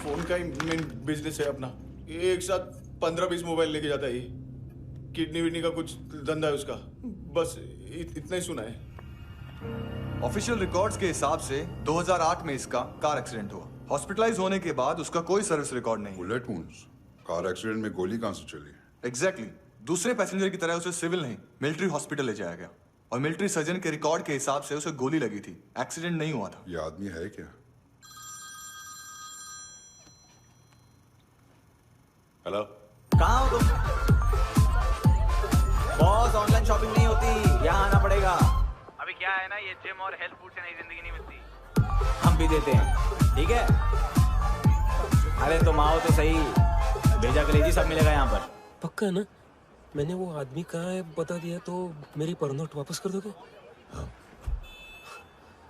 Phone का ही main business है अपना। एक साथ 15-20 मोबाइल लेके जाता है ये। किडनी विडनी का कुछ धंधा है उसका। बस इतना ही सुना है। ऑफिशियल रिकॉर्ड्स के हिसाब से 2008 में इसका कार एक्सीडेंट हुआ। हॉस्पिटलाइज होने के बाद उसका कोई सर्विस रिकॉर्ड नहीं। बुलेट वुंड्स, कार एक्सीडेंट में गोली कहां से चली? एग्जैक्टली दूसरे पैसेंजर की तरह उसे सिविल नहीं मिलिट्री हॉस्पिटल ले जाया गया और मिलिट्री सर्जन के रिकॉर्ड के हिसाब से उसे गोली लगी थी। एक्सीडेंट नहीं हुआ था। ये आदमी है क्या? हेलो, कहाँ हो तुम? बॉस, ऑनलाइन शॉपिंग नहीं होती, यहाँ आना पड़ेगा। अभी क्या है ना, ये जिम और हेल्थ फूड से नई जिंदगी नहीं मिलती। हम भी देते हैं, ठीक है? अरे तुम आओ तो सही, भेजा कलेजी सब मिलेगा यहाँ पर। पक्का ना? मैंने वो आदमी कहाँ है बता दिया तो मेरी पर नोट वापस कर दोगे? हाँ,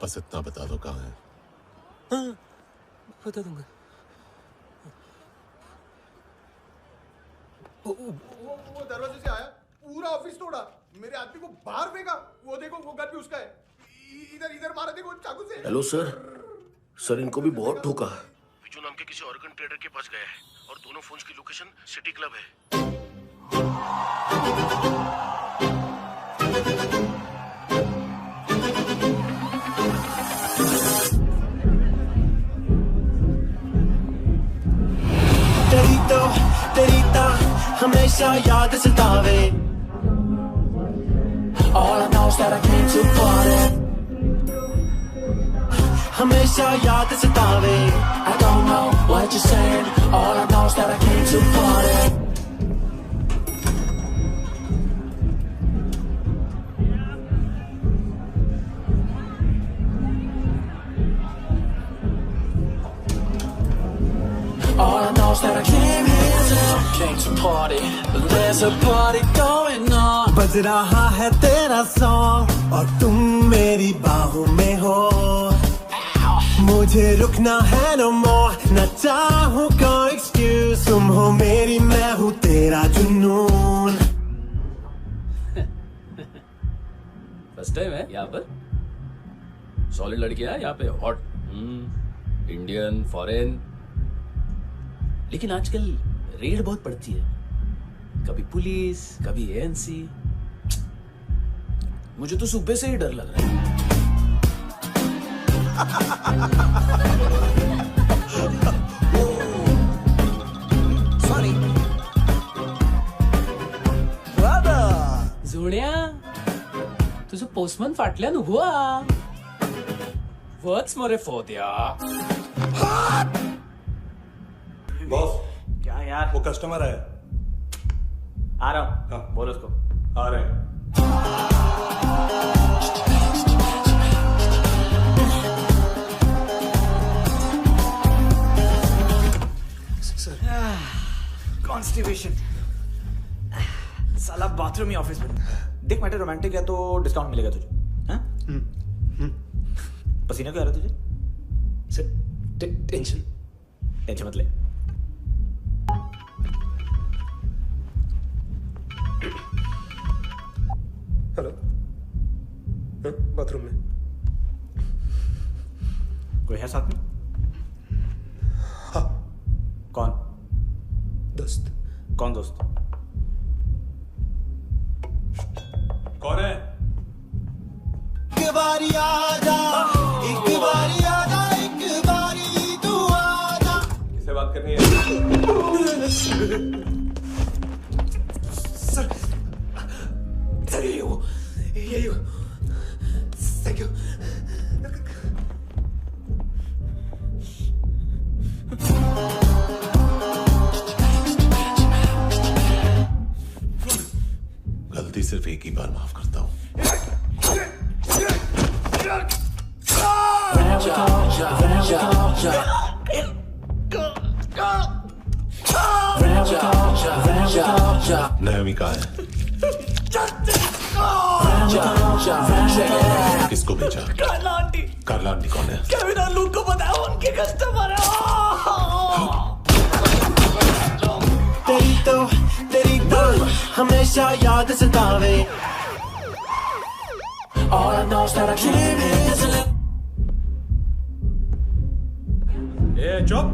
बस इतना बता दो कहाँ है। हाँ, बता दूंगा। वो दरवाजे से आया, पूरा ऑफिस तोड़ा, मेरे आदमी को बाहर फेंका। वो देखो, वो गन भी उसका है। इधर इधर मारा, देखो चाकू से। हेलो सर, सर इनको भी बहुत ठोका। विजू नाम के किसी ऑर्गन ट्रेडर के पास गया है और दोनों फोन्स की लोकेशन सिटी क्लब है। तेरी तो हमेशा याद सतावे। All I know is that I came to party. हमेशा याद सतावे। I don't know what you're saying. All I know is that I came to party. All I know is that I came here to party. There's a party going on. बज रहा है तेरा song और तुम मेरी बाहों में हो। मुझे रुकना है no more, न चाहूँ कोई excuse। तुम हो मेरी, मैं हूँ तेरा जुनून। फर्स्ट टाइम है यहाँ पर। सॉलिड लड़कियां है यहाँ पे, हॉट इंडियन फॉरेन। लेकिन आजकल रेड बहुत पड़ती है, कभी पुलिस कभी एएनसी। मुझे तो सुबह से ही डर लग रहा है। Sorry. जोड्या, तुझं पोस्टमन फाटल्यान उभो हा. वच मरे फोद्या. बॉस, क्या यार? वो कस्टमर है। आ रहा हूँ। हाँ। बोलो उसको। आ रहे हैं। कॉन्स्टिपेशन। साला बाथरूम ही ऑफिस में। देख मैटर रोमांटिक है तो डिस्काउंट मिलेगा तुझे। हाँ? पसीना क्यों आ रहा है तुझे? सर टेंशन मत ले। हेलो, बाथरूम में कोई है साथ में? हाँ। कौन? दोस्त। कौन दोस्त? कौन है? एक बारी आजा, एक बारी आजा, एक बारी तू आजा। किससे बात करनी है? सर यही हो। Thank you. गलती सिर्फ एक ही बार माफ करता हूँ। नयमी कहाँ है? किसको भेजा? कार्ला आंटी कौन है? केविन और लूक को बताया, उनके कस्टमर है। तेरी तो हमेशा याद सतावे। All I know is that I came here to live. ए चुप।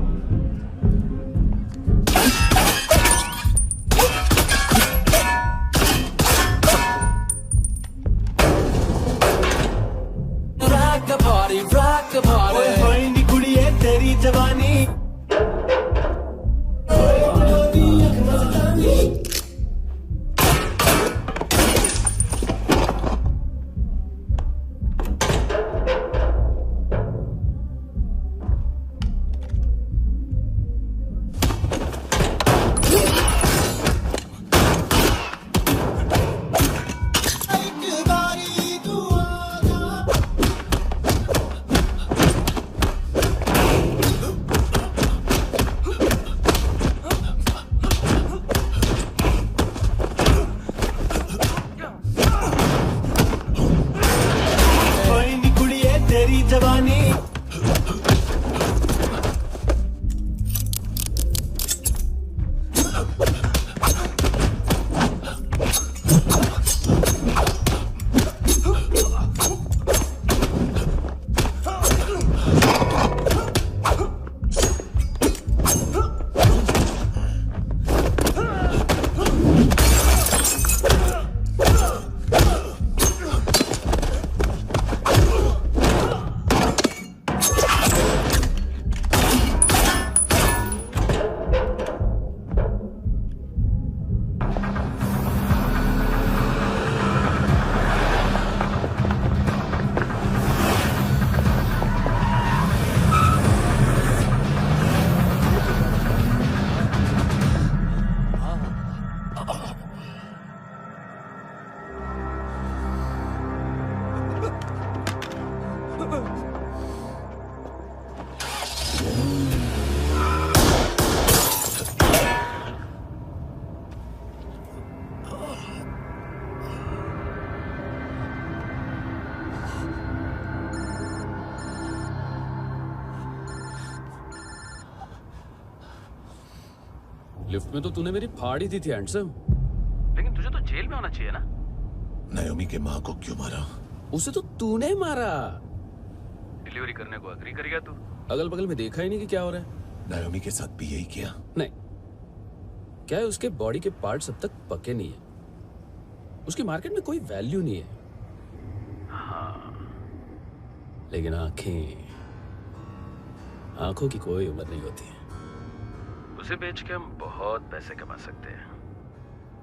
लिफ्ट में तो तूने मेरी फाड़ ही दी थी हैंडसम। लेकिन तुझे तो जेल में होना चाहिए ना। नायोमी के माँ को क्यों मारा? उसे तो तूने मारा। डिलीवरी करने को अग्री कर गया तू। अगल बगल में देखा ही नहीं कि क्या हो रहा है। नायोमी के साथ भी यही किया? नहीं, क्या है उसके बॉडी के पार्ट्स अब तक पके नहीं है, उसकी मार्केट में कोई वैल्यू नहीं है। हाँ। लेकिन आंखों की कोई उम्र नहीं होती है। उसे बेच के हम बहुत पैसे कमा सकते हैं।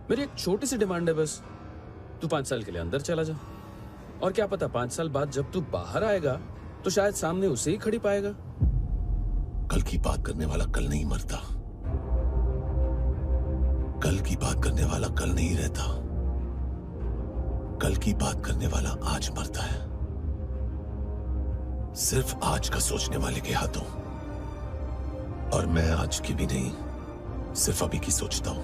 मेरी एक छोटी सी डिमांड है बस, तू 5 साल के लिए अंदर चला जा, और क्या पता 5 साल बाद जब तू बाहर आएगा तो शायद सामने उसे ही खड़ी पाएगा। कल की बात करने वाला कल नहीं मरता, कल की बात करने वाला कल नहीं रहता, कल की बात करने वाला आज मरता है। सिर्फ आज का सोचने वाले के हाथों। और मैं आज की भी नहीं, सिर्फ अभी की सोचता हूं।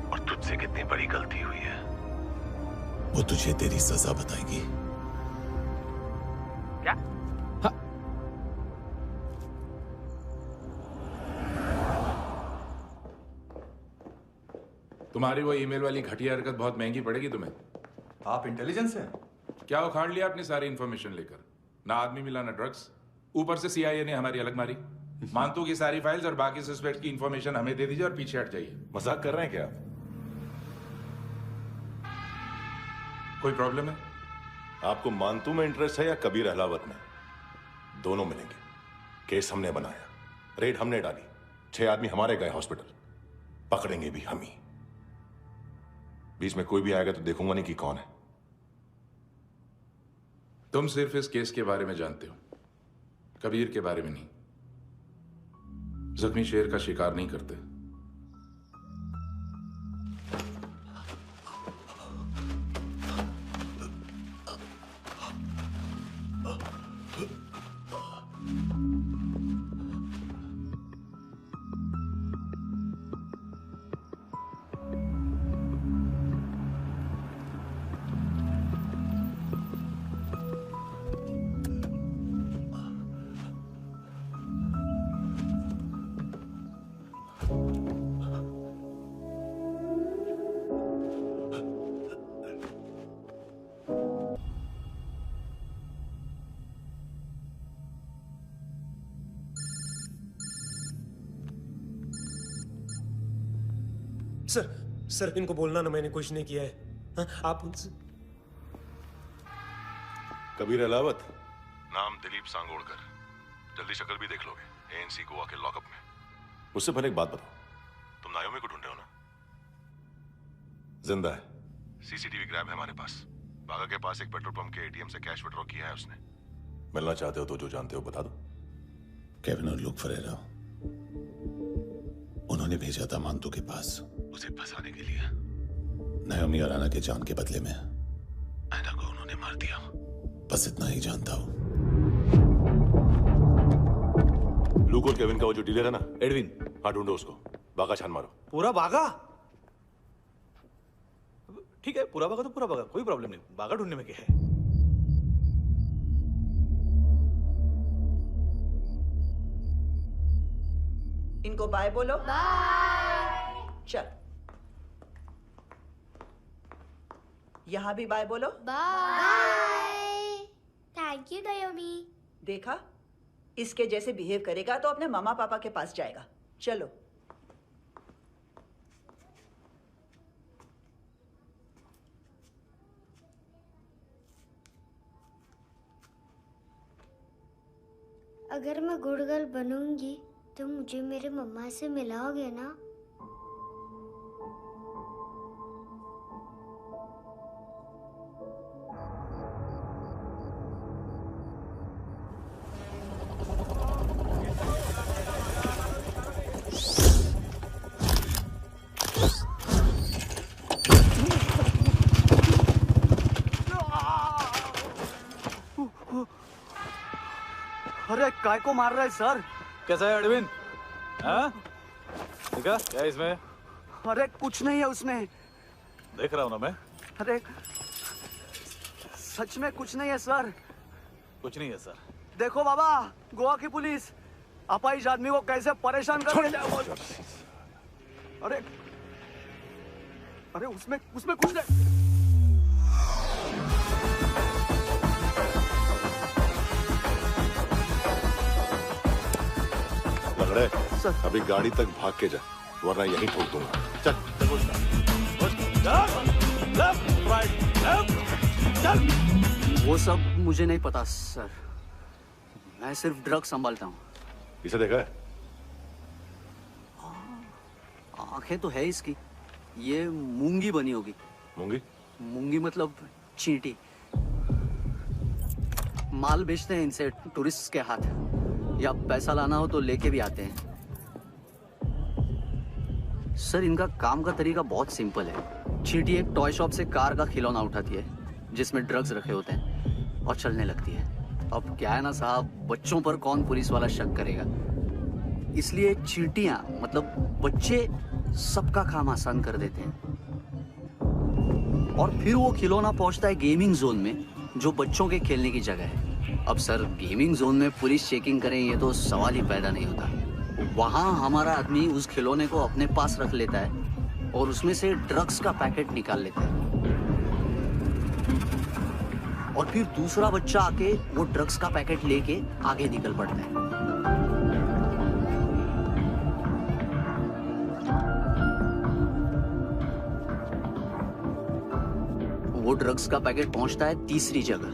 और तुझसे कितनी बड़ी गलती हुई है वो तुझे तेरी सजा बताएगी। क्या? हाँ। तुम्हारी वो ईमेल वाली घटिया हरकत बहुत महंगी पड़ेगी तुम्हें। आप इंटेलिजेंस हैं? क्या उखाड़ लिया अपनी सारी इंफॉर्मेशन लेकर? ना आदमी मिला ना ड्रग्स, ऊपर से सीआईए ने हमारी अलग मारी। मानतू की सारी फाइल्स और बाकी सस्पेक्ट की इंफॉर्मेशन हमें दे दीजिए और पीछे हट जाइए। मजाक कर रहे हैं क्या? कोई प्रॉब्लम है? आपको मानतू में इंटरेस्ट है या कबीर अहलावत में? दोनों मिलेंगे। केस हमने बनाया, रेड हमने डाली, 6 आदमी हमारे गए हॉस्पिटल, पकड़ेंगे भी हम ही। बीच में कोई भी आएगा तो देखूंगा नहीं कि कौन है। तुम सिर्फ इस केस के बारे में जानते हो, कबीर के बारे में नहीं। जख्मी शेर का शिकार नहीं करते। सर इनको बोलना ना मैंने कुछ नहीं किया है। हाँ, आप उनसे। कबीर अहलावत, नाम दिलीप सांगोड़कर। जल्दी शक्ल भी देख लोगे एएनसी गोवा के लॉकअप में। मुझसे पहले एक बात बताओ, तुम नायोमी को ढूंढ रहे हो ना? जिंदा है, सीसीटीवी ग्रैब है हमारे पास। बागा के पास एक पेट्रोल पंप के एटीएम से कैश विड्रॉ किया है उसने। मिलना चाहते हो तो जो जानते हो बता दो। केविन और लुक फरेरा, उन्होंने भेजा था मानतू के पास उसे फंसाने के लिए। नायोमी और आना के जान के बदले में आना को उन्होंने मार दिया। बस इतना ही जानता हूं। लुक और केविन का वो जो डीलर है ना, एडविन, हाँ ढूंढो उसको। बागा छान मारो। पूरा बागा? ठीक है, पूरा बागा तो पूरा बागा, कोई प्रॉब्लम नहीं। बागा ढूंढने में क्या है? इनको बाय बोलो। बाय। चल, यहां भी बाय बोलो। बाय। Thank you नायोमी। देखा, इसके जैसे बिहेव करेगा तो अपने मामा पापा के पास जाएगा। चलो। अगर मैं गुड गर्ल बनूंगी तो मुझे मेरे मम्मा से मिलाओगे ना? अरे काय को मार रहा है सर? कैसा है अरविंद? हाँ? देखा क्या है इसमें? अरे कुछ नहीं है उसमें। देख रहा हूँ ना मैं। अरे सच में कुछ नहीं है सर। कुछ नहीं है सर। देखो बाबा, गोवा की पुलिस अपाहिज आदमी को कैसे परेशान कर रही है। अरे अरे उसमें उसमें कुछ नहीं। लंगड़े अभी गाड़ी तक भाग के जा, वरना यहीं ठोक दूंगा। चल वो सब मुझे नहीं पता सर, मैं सिर्फ ड्रग संभालता हूँ। इसे देखा है? आंखें तो है इसकी, ये मूंगी बनी होगी। मूंगी? मूंगी मतलब चींटी। माल बेचते हैं इनसे टूरिस्ट के हाथ, या पैसा लाना हो तो लेके भी आते हैं। सर इनका काम का तरीका बहुत सिंपल है। चींटी एक टॉय शॉप से कार का खिलौना उठाती है जिसमें ड्रग्स रखे होते हैं और चलने लगती है। अब क्या है ना साहब, बच्चों पर कौन पुलिस वाला शक करेगा, इसलिए चींटियां मतलब बच्चे सबका काम आसान कर देते हैं। और फिर वो खिलौना पहुंचता है गेमिंग जोन में, जो बच्चों के खेलने की जगह है। अब सर गेमिंग जोन में पुलिस चेकिंग करें ये तो सवाल ही पैदा नहीं होता। वहां हमारा आदमी उस खिलौने को अपने पास रख लेता है और उसमें से ड्रग्स का पैकेट निकाल लेता है, और फिर दूसरा बच्चा आके वो ड्रग्स का पैकेट लेके आगे निकल पड़ता है। वो ड्रग्स का पैकेट पहुंचता है तीसरी जगह।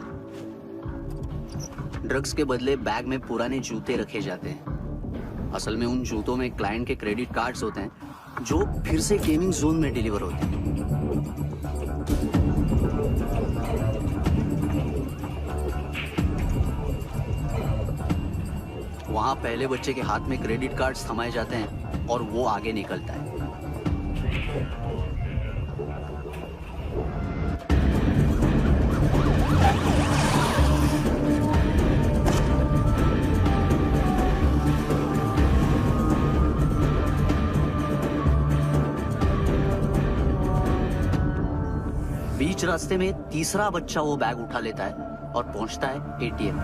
ड्रग्स के बदले बैग में पुराने जूते रखे जाते हैं। असल में उन जूतों में क्लाइंट के क्रेडिट कार्ड्स होते हैं जो फिर से गेमिंग जोन में डिलीवर होते हैं। वहां पहले बच्चे के हाथ में क्रेडिट कार्ड्स थमाए जाते हैं और वो आगे निकलता है। बीच रास्ते में तीसरा बच्चा वो बैग उठा लेता है और पहुंचता है एटीएम।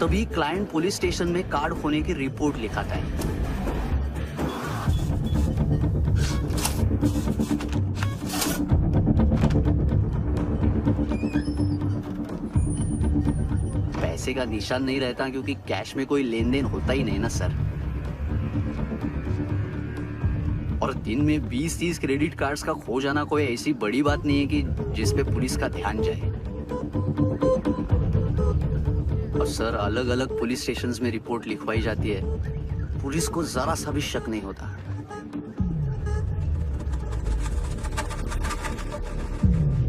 तभी क्लाइंट पुलिस स्टेशन में कार्ड खोने की रिपोर्ट लिखाता है। पैसे का निशान नहीं रहता क्योंकि कैश में कोई लेन देन होता ही नहीं ना सर। और दिन में 20-30 क्रेडिट कार्ड्स का खो जाना कोई ऐसी बड़ी बात नहीं है कि जिस पे पुलिस का ध्यान जाए। और सर अलग अलग पुलिस स्टेशंस में रिपोर्ट लिखवाई जाती है, पुलिस को जरा सा भी शक नहीं होता।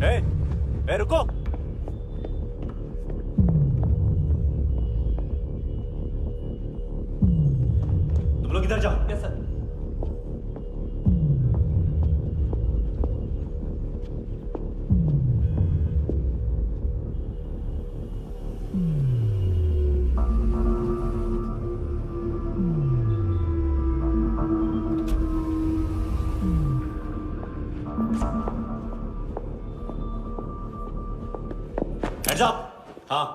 ए, रुको। तुम लोग इधर जाओ। Yes sir. Hands up! हाँ।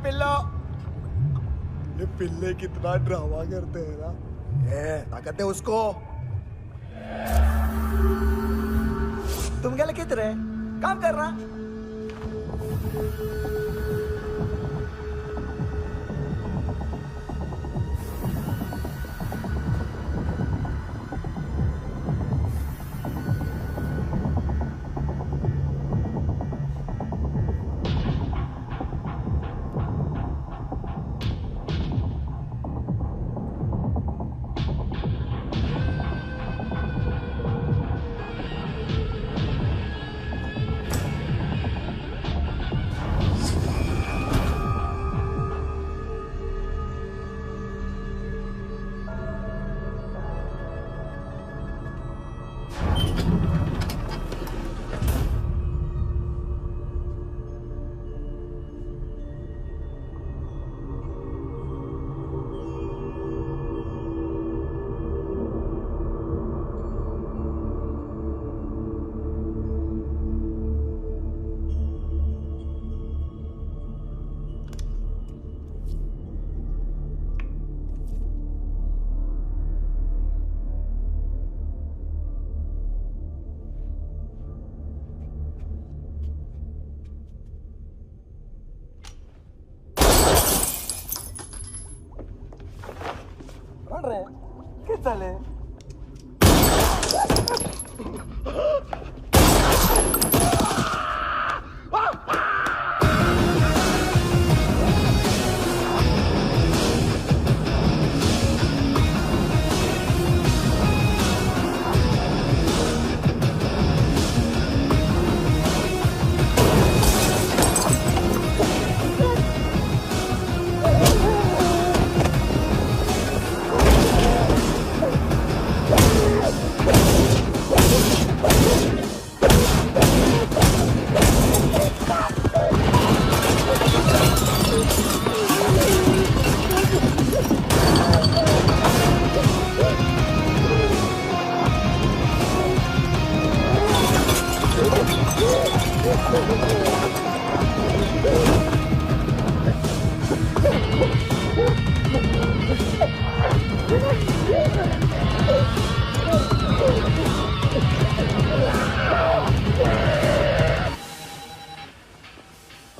पिल्लो। ये पिल्ले कितना ड्रामा करते हैं ना। ताकत है उसको। तुम क्या लिखित रहे? काम कर रहा। चले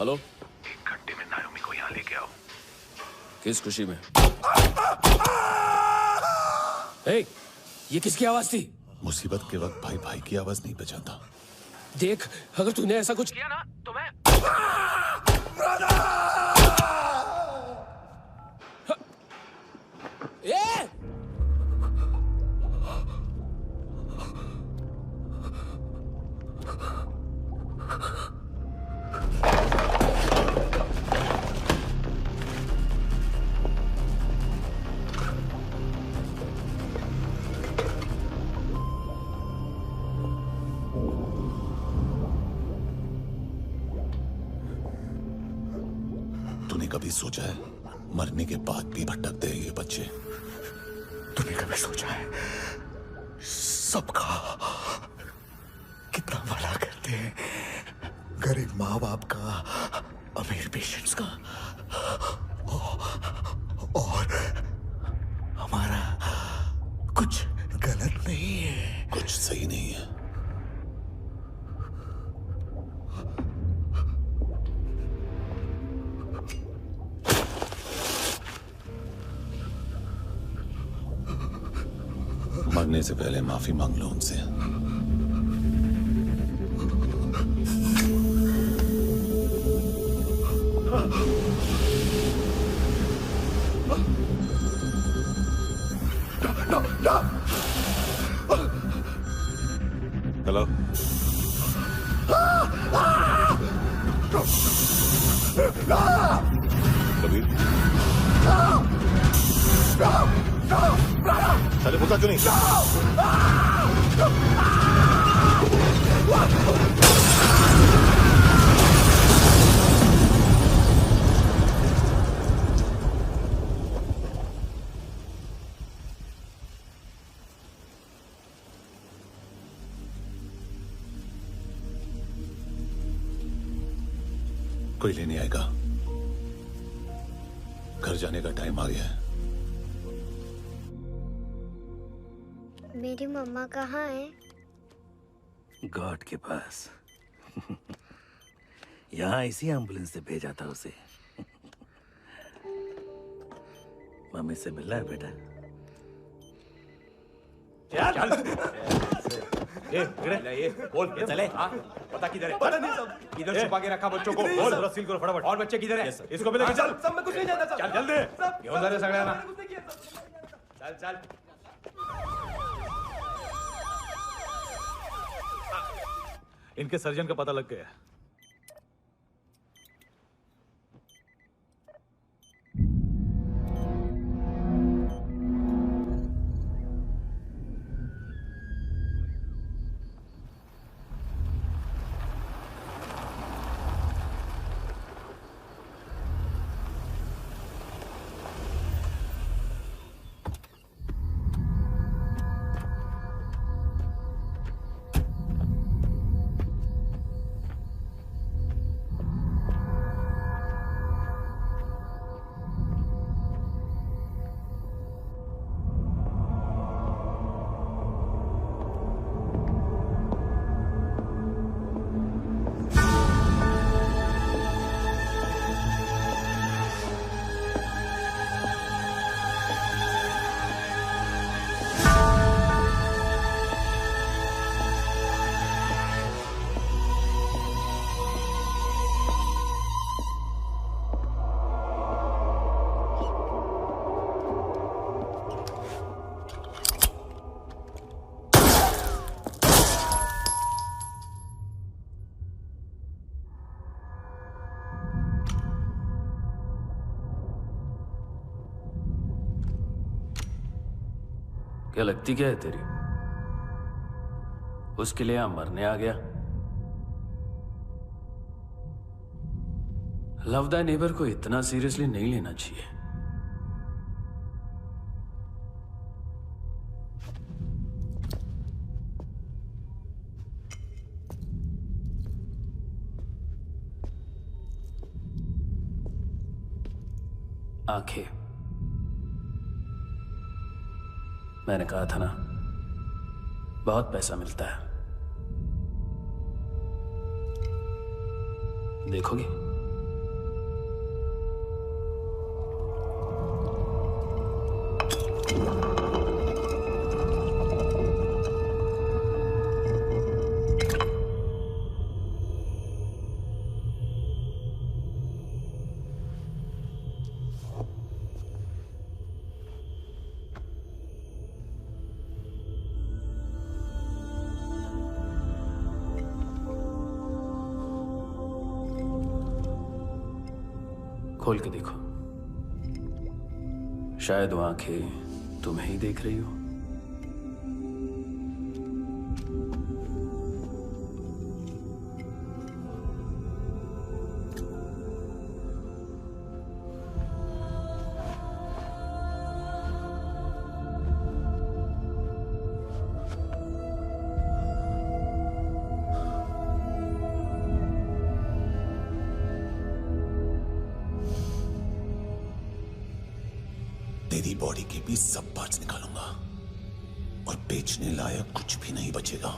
हेलो, 1 घंटे में नायोमी को यहाँ लेके आओ। किस खुशी में? ए, ये किसकी आवाज थी? मुसीबत के वक्त भाई भाई की आवाज नहीं बचाता। देख, अगर तूने ऐसा कुछ किया ना तो मैं ए! तूने कभी सोचा है मरने के बाद भी भटकते हैं ये बच्चे? तूने कभी सोचा है सबका कितना भला करते हैं? गरीब माँ बाप का, अमीर पेशेंट्स का, और हमारा कुछ गलत नहीं है। कुछ सही नहीं है। मरने से पहले माफी मांग लो उनसे। हेलो, कबीर, चले बोलता क्यों नहीं? कोई लेने आएगा? घर जाने का टाइम आ गया है। मेरी मम्मा कहाँ है? गॉड के पास। यहाँ इसी एम्बुलेंस से भेजा था उसे। मम्मी से मिलना है बेटा। चल ये बोल ये चले। पता किधर है? पता नहीं सब। इधर छुपा के रखा बच्चों को। बोल जरा सील करो फटाफट। और बच्चे किधर है? इसको भी लेके चल। सब में कुछ नहीं जानता। चल जल्दी। घेऊन जा रे सगळ्यांना। चल चल। इनके सर्जन का पता लग गया। क्या लगती क्या है तेरी? उसके लिए यहां मरने आ गया? लव द नेबर को इतना सीरियसली नहीं लेना चाहिए। आंखें, मैंने कहा था ना, बहुत पैसा मिलता है। देखोगी? खोल के देखो, शायद वो आंखें तुम्हें ही देख रही हो। तेरी बॉडी के भी सब पार्ट्स निकालूंगा और बेचने लायक कुछ भी नहीं बचेगा।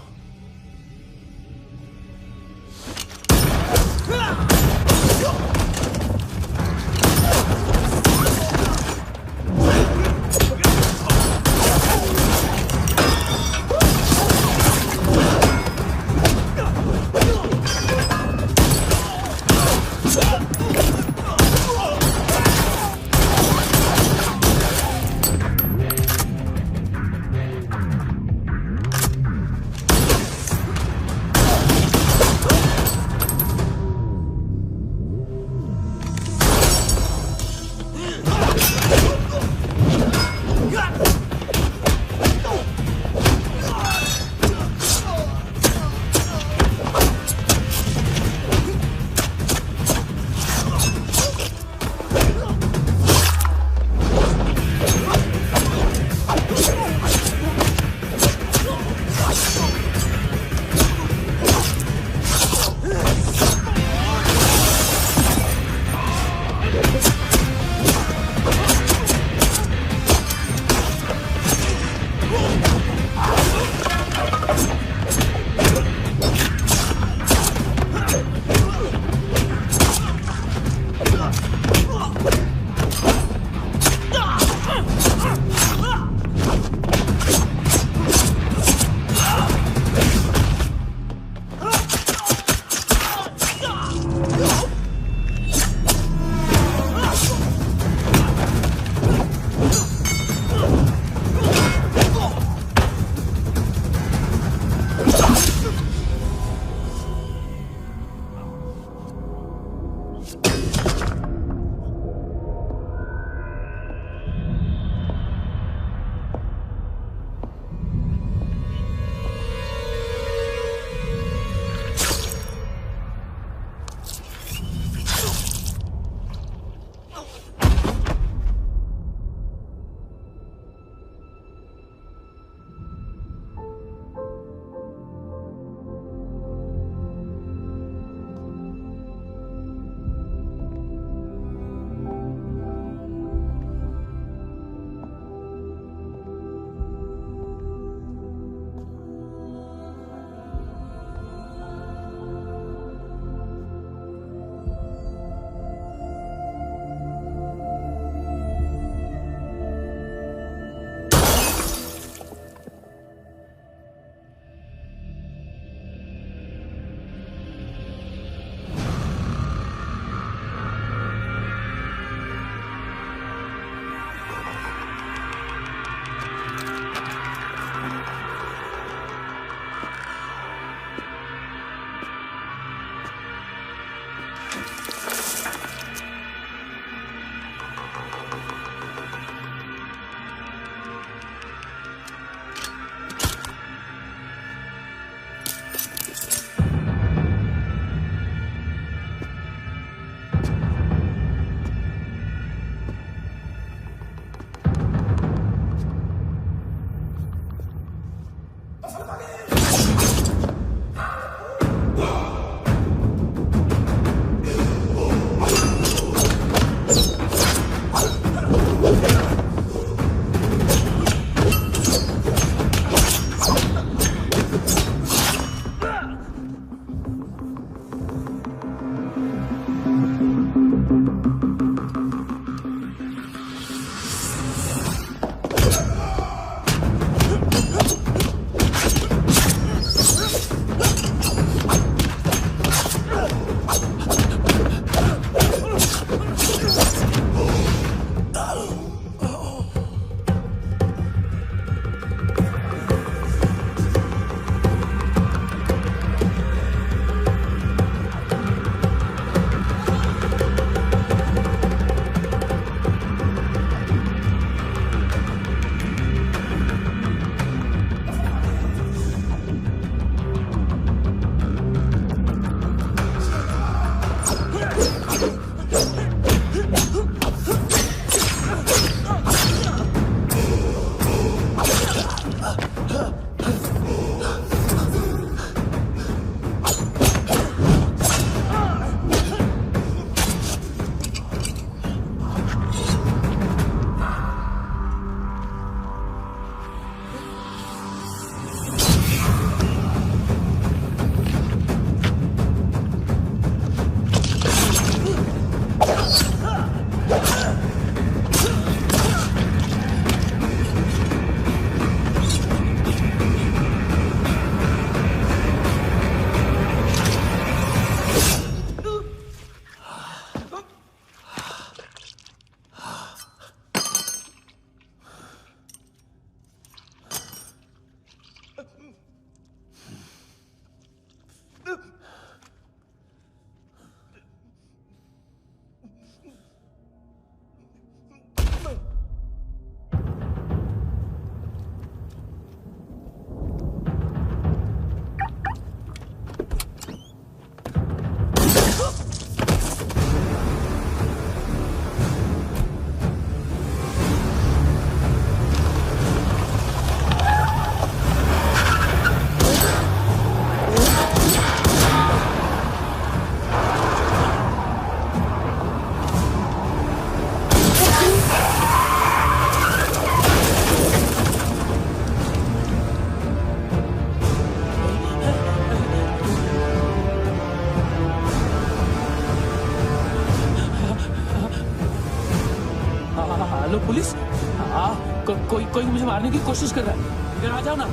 कोई मुझे मारने की कोशिश कर रहा है। इधर आ जाओ ना।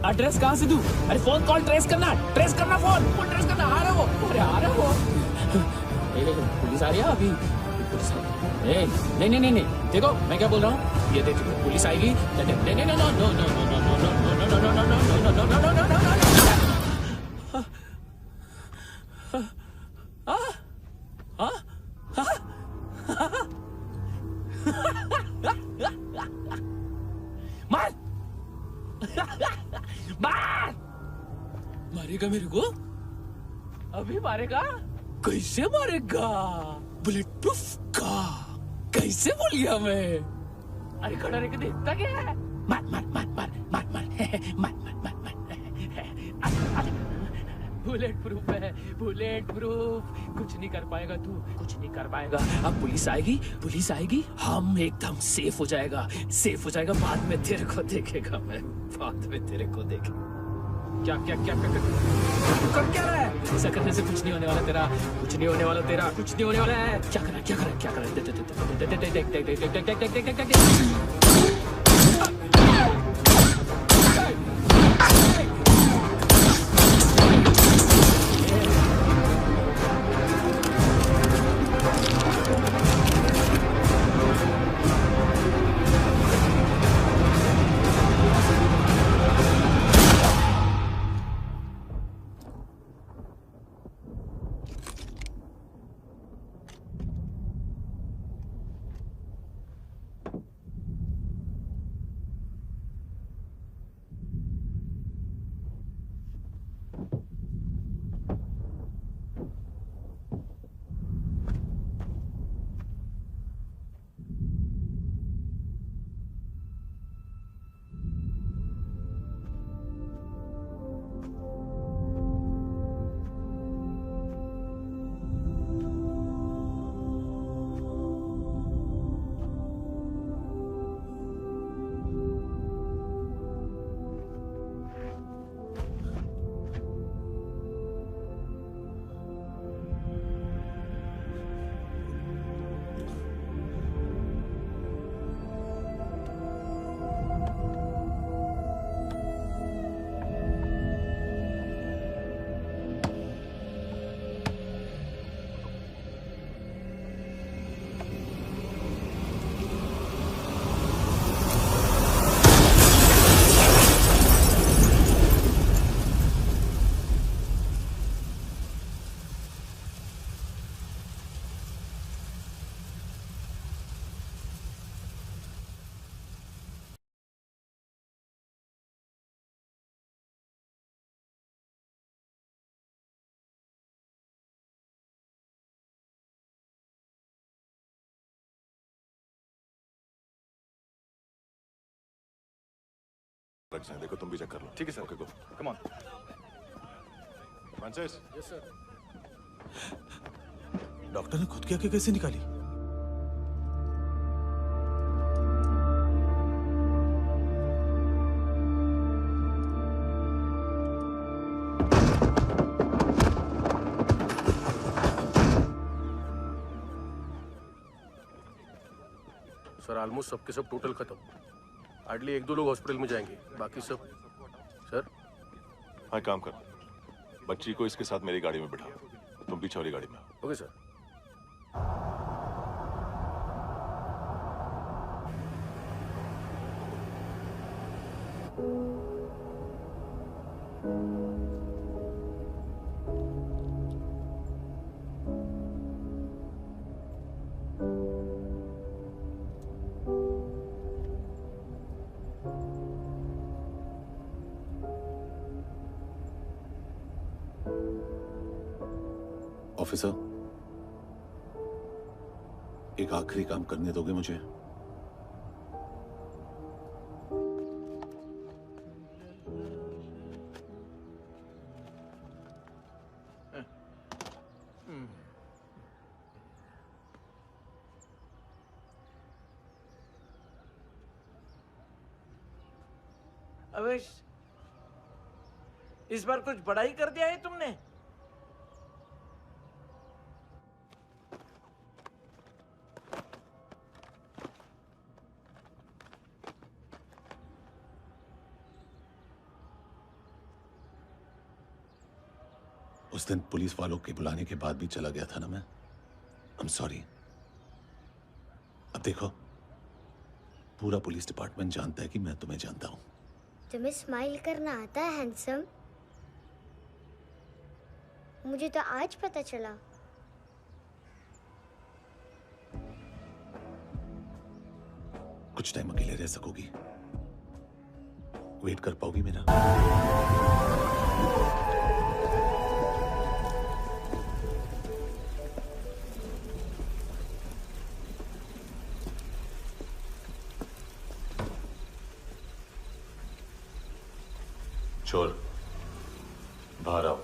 एड्रेस कहाँ से दूं? अरे फोन कॉल ट्रेस करना फोन ट्रेस करना। आ रहे हो? अरे आ रहे हो? पुलिस आ रही है अभी। पुलिस नहीं देखो मैं क्या बोल रहा हूँ, ये देखो पुलिस आएगी। मार मारेगा मेरे को? अभी मारेगा? कैसे मारेगा? बुलेट प्रूफ का कैसे बोल गया मैं? अरे खड़ा रह के देखता क्या है? मार मार मार मार मार मार मार मार मार बुलेट प्रूफ है, बुलेट प्रूफ। कुछ नहीं कर पाएगा तू, कुछ नहीं कर पाएगा। अब पुलिस आएगी, हम एकदम सेफ हो जाएगा। बाद में तेरे को देखेगा मैं, बाद में तेरे को देखेगा। क्या कर क्या रहा है? ऐसा करने से कुछ नहीं होने वाला तेरा, कुछ नहीं होने वाला है। क्या कर रहा है? ड्रग्स हैं, देखो तुम भी चेक कर लो। ठीक है sir. Okay go. Come on. Francis. Yes sir. Doctor ने खुद की आंखें कैसे निकाली? सर ऑलमोस्ट सबके सब टोटल खत्म। हार्डली 1-2 लोग हॉस्पिटल में जाएंगे, बाकी सब। सर हाँ काम कर, बच्ची को इसके साथ मेरी गाड़ी में बिठा, तुम पीछे वाली गाड़ी में। Okay sir. ऑफिसर, एक आखिरी काम करने दोगे मुझे? अवेश, इस बार कुछ बड़ा ही कर दिया है तुमने। उस दिन पुलिस वालों के बुलाने के बाद भी चला गया था ना मैं। I am sorry. अब देखो, पूरा पुलिस डिपार्टमेंट जानता है कि मैं तुम्हें जानता हूं। तुम्हें स्माइल करना आता है हैंडसम? मुझे तो आज पता चला। कुछ टाइम अकेले रह सकोगी? वेट कर पाओगी मेरा? चोर, बाहर आओ।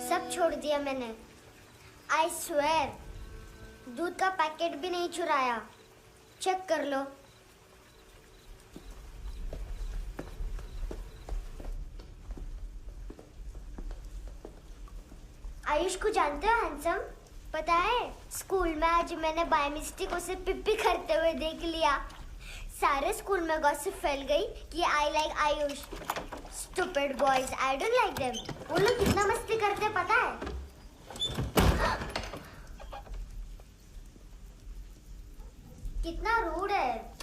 सब छोड़ दिया मैंने। आई स्वेयर, दूध का पैकेट भी नहीं चुराया। चेक कर लो। आयुष को जानते हो हैंडसम? पता है, स्कूल में आज मैंने बाय मिस्टेक उसे पिप्पी करते हुए देख लिया। सारे स्कूल में गॉसिप फैल गई कि I like Ayush. Stupid boys, I don't like them. वो लोग कितना मस्ती करते पता है? कितना रूड है।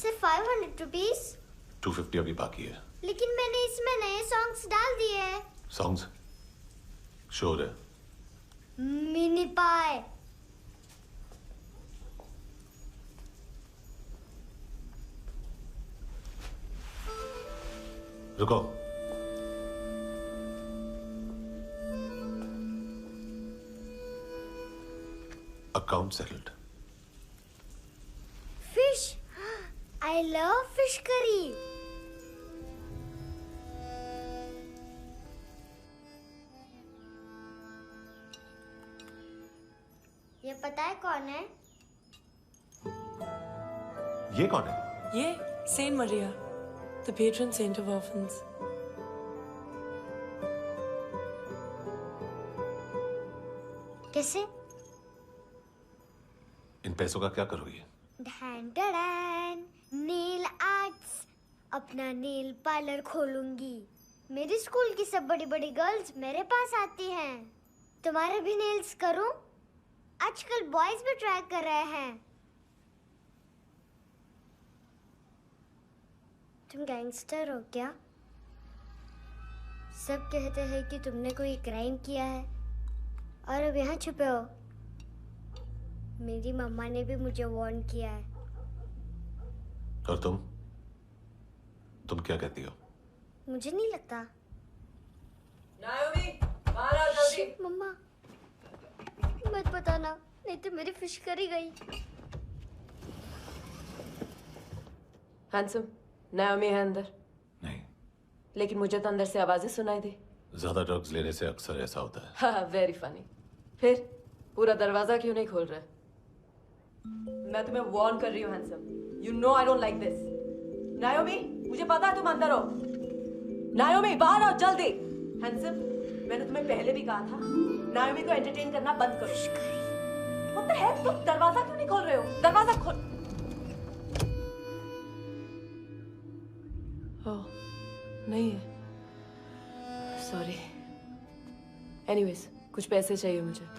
सिर्फ 500 रुपीस? 250 अभी बाकी है। लेकिन मैंने इसमें नए सॉन्ग्स डाल दिए हैं। सॉन्ग्स? श्योर है? मिनी पाए। रुको। Account settled. Fish, I love fish curry. ये पता है कौन है? ये कौन है? ये Saint Maria, the patron saint of orphans. कैसे? इन पैसों का क्या करोगी? ढैन ढैन, नेल आर्ट्स। अपना नेल पार्लर खोलूंगी। मेरी स्कूल की सब बड़ी बड़ी गर्ल्स मेरे पास आती हैं। तुम्हारे भी नेल्स करूं? आजकल बॉयज भी ट्राई कर रहे हैं। तुम गैंगस्टर हो क्या? सब कहते हैं कि तुमने कोई क्राइम किया है और अब यहाँ छुपे हो। मेरी मम्मा ने भी मुझे वार्न किया है। और तुम क्या कहती हो? मुझे नहीं लगता। नायोमी, बाहर आओ जल्दी। मम्मा, मत बताना, नहीं तो मेरी फिश करी गई। हैंडसम, नायोमी है अंदर। नहीं। लेकिन मुझे तो अंदर से आवाजें सुनाई दी। ज्यादा ड्रग्स लेने से अक्सर ऐसा होता है। हाँ, वेरी फनी। फिर पूरा दरवाजा क्यों नहीं खोल रहे? मैं तुम्हें वार्न कर रही हूँ handsome. You know I don't like this. नायोमी, मुझे पता है तुम अंदर हो। नायोमी, बाहर आओ जल्दी। हैंडसम, मैंने तुम्हें पहले भी कहा था नायोमी को एंटरटेन करना बंद करो। What the heck? तुम दरवाजा क्यों नहीं खोल रहे हो? दरवाजा खोल। ओह, नहीं है। सॉरी। एनीवेज, कुछ पैसे चाहिए मुझे।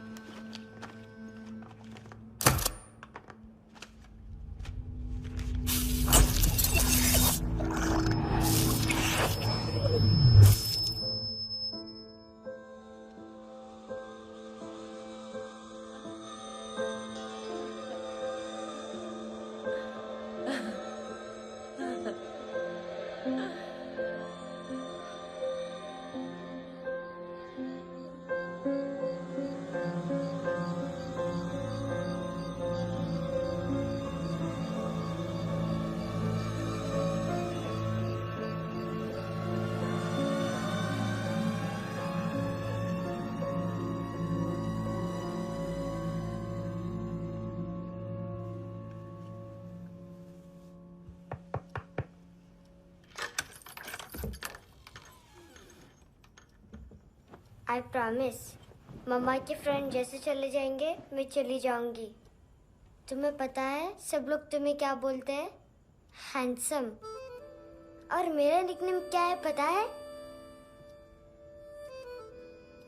I promise. मम्मा के फ्रेंड जैसे चले जाएंगे मैं चली जाऊंगी। तुम्हें पता है सब लोग तुम्हें क्या बोलते हैं? हैंडसम। और मेरा निकनेम क्या है पता है?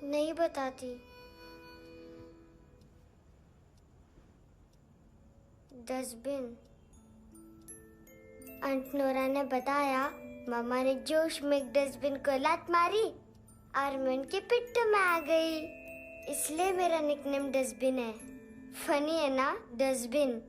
नहीं बताती। डस्टबिन। आंट नोरा ने बताया मामा ने जोश में एक डस्टबिन को लात मारी और मैं उनके पिट्ठू में आ गई, इसलिए मेरा निकनेम डस्टबिन है। फनी है ना डस्टबिन?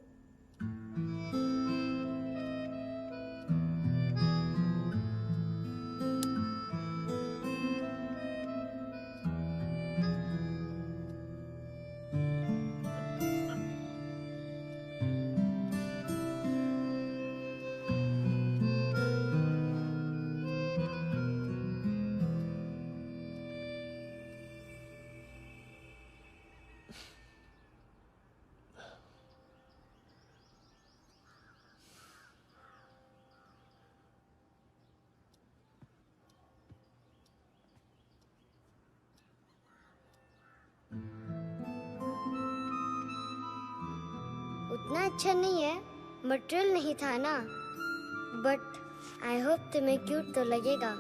उतना अच्छा नहीं है, मटेरियल नहीं था ना, बट आई होप तुम्हें क्यूट तो लगेगा।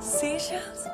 Seashells?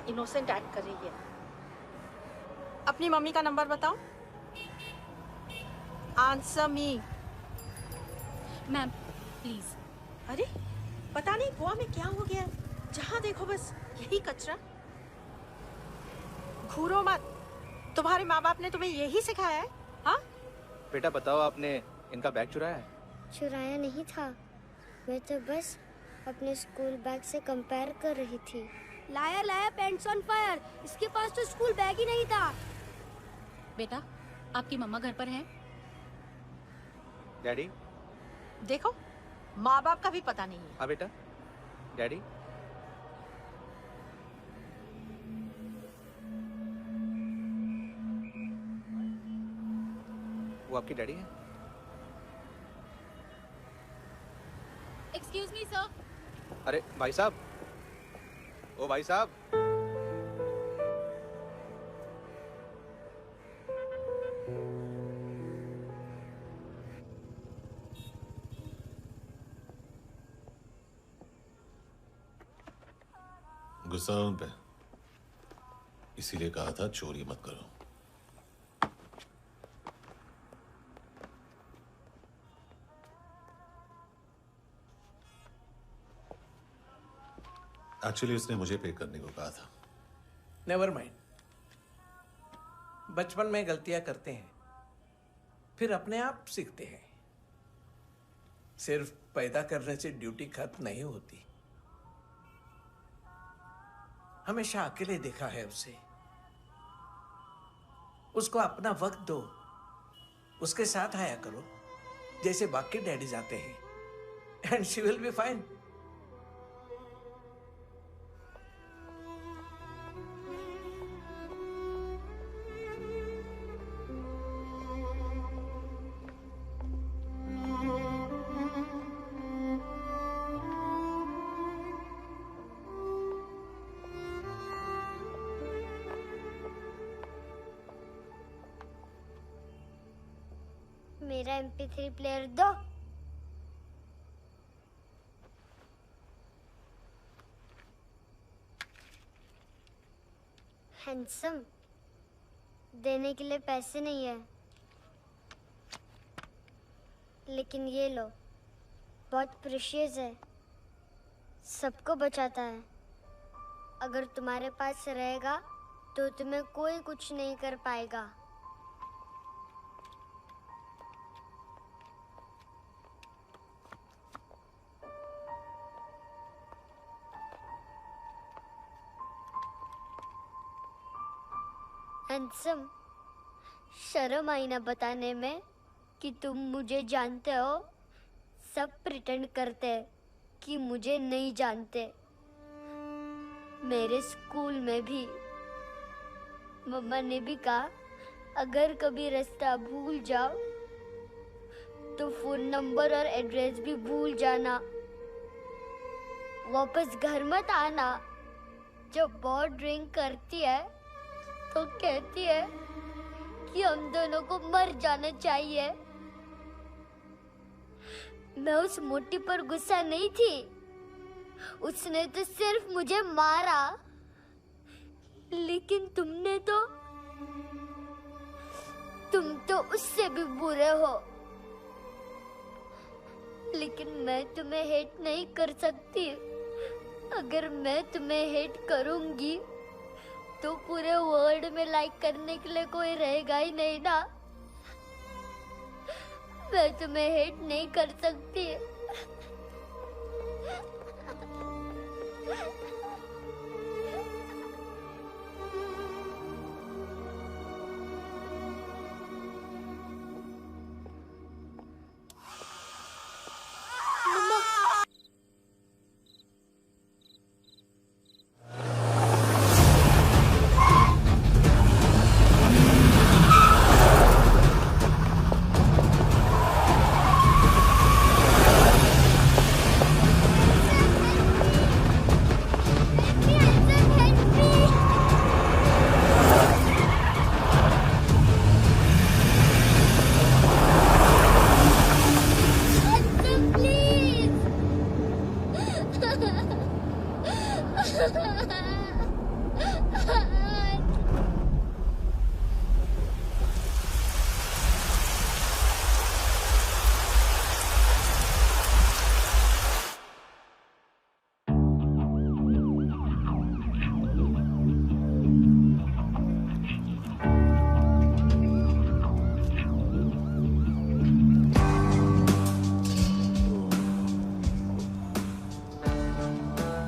इनोसेंट एक्ट कर रही है। अपनी मम्मी का नंबर बताओ। Answer me. Ma'am please. अरे पता नहीं गोवा में क्या हो गया, जहाँ देखो बस यही कचरा। घूरो मत, तुम्हारे माँ बाप ने तुम्हें यही सिखाया है? हाँ बेटा बताओ, आपने इनका बैग चुराया है? चुराया नहीं था, मैं तो बस अपने स्कूल बैग से कंपेयर कर रही थी। लाया लाया पैंट्स ऑन फायर, इसके पास तो स्कूल बैग ही नहीं था। बेटा आपकी मम्मा घर पर हैं? डैडी देखो, माँ बाप का भी पता नहीं है। हाँ बेटा, डैडी वो आपकी डैडी है? Excuse me sir. अरे भाई साहब, ओ भाई साहब, गुस्सा है उन पे, इसीलिए कहा था चोरी मत करो। एक्चुअली उसने मुझे पे करने को कहा था। नेवर माइंड, बचपन में गलतियां करते हैं, फिर अपने आप सीखते हैं। सिर्फ पैदा करने से ड्यूटी खत्म नहीं होती। हमेशा अकेले देखा है उसे। उसको अपना वक्त दो, उसके साथ आया करो जैसे बाकी डैडीज आते हैं, and she will be fine. मेरा MP3 प्लेयर दो। हैंडसम, देने के लिए पैसे नहीं है, लेकिन ये लो, बहुत प्रेशियस है, सबको बचाता है। अगर तुम्हारे पास रहेगा तो तुम्हें कोई कुछ नहीं कर पाएगा। हैंडसम, शर्म आई ना बताने में कि तुम मुझे जानते हो। सब प्रिटेंड करते हैं कि मुझे नहीं जानते। मेरे स्कूल में भी मम्मा ने भी कहा, अगर कभी रास्ता भूल जाओ तो फोन नंबर और एड्रेस भी भूल जाना, वापस घर मत आना। जब बहुत ड्रिंक करती है तो कहती है कि हम दोनों को मर जाना चाहिए। मैं उस मोटी पर गुस्सा नहीं थी, उसने तो सिर्फ मुझे मारा, लेकिन तुम तो उससे भी बुरे हो। लेकिन मैं तुम्हें हेट नहीं कर सकती। अगर मैं तुम्हें हेट करूंगी तो पूरे वर्ल्ड में लाइक करने के लिए कोई रहेगा ही नहीं ना। मैं तुम्हें हेट नहीं कर सकती।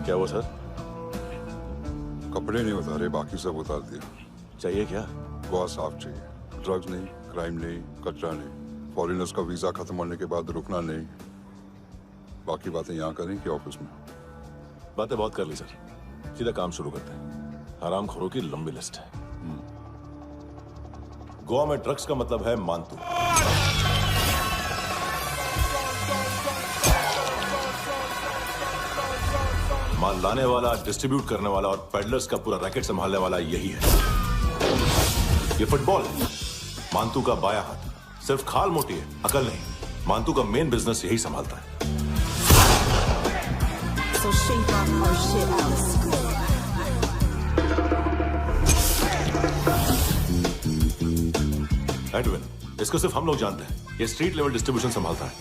क्या हुआ सर? कपड़े नहीं उतारे, बाकी सब उतार दिया। चाहिए क्या? गोवा साफ चाहिए, ड्रग्स नहीं, क्राइम नहीं, कचरा नहीं, फॉरेनर्स का वीजा खत्म होने के बाद रुकना नहीं। बाकी बातें यहाँ करें कि ऑफिस में? बातें बहुत कर ली सर, सीधा काम शुरू करते हैं। हरामखोरों की लंबी लिस्ट है। गोवा में ड्रग्स का मतलब है मानतू। माल लाने वाला, डिस्ट्रीब्यूट करने वाला और पेडलर्स का पूरा रैकेट संभालने वाला यही है। ये फुटबॉल मानतू का बाया हाथ। सिर्फ खाल मोटी है, अकल नहीं। मानतू का मेन बिजनेस यही संभालता है। So shake off our shit out. Edwin, इसको सिर्फ हम लोग जानते हैं। ये स्ट्रीट लेवल डिस्ट्रीब्यूशन संभालता है,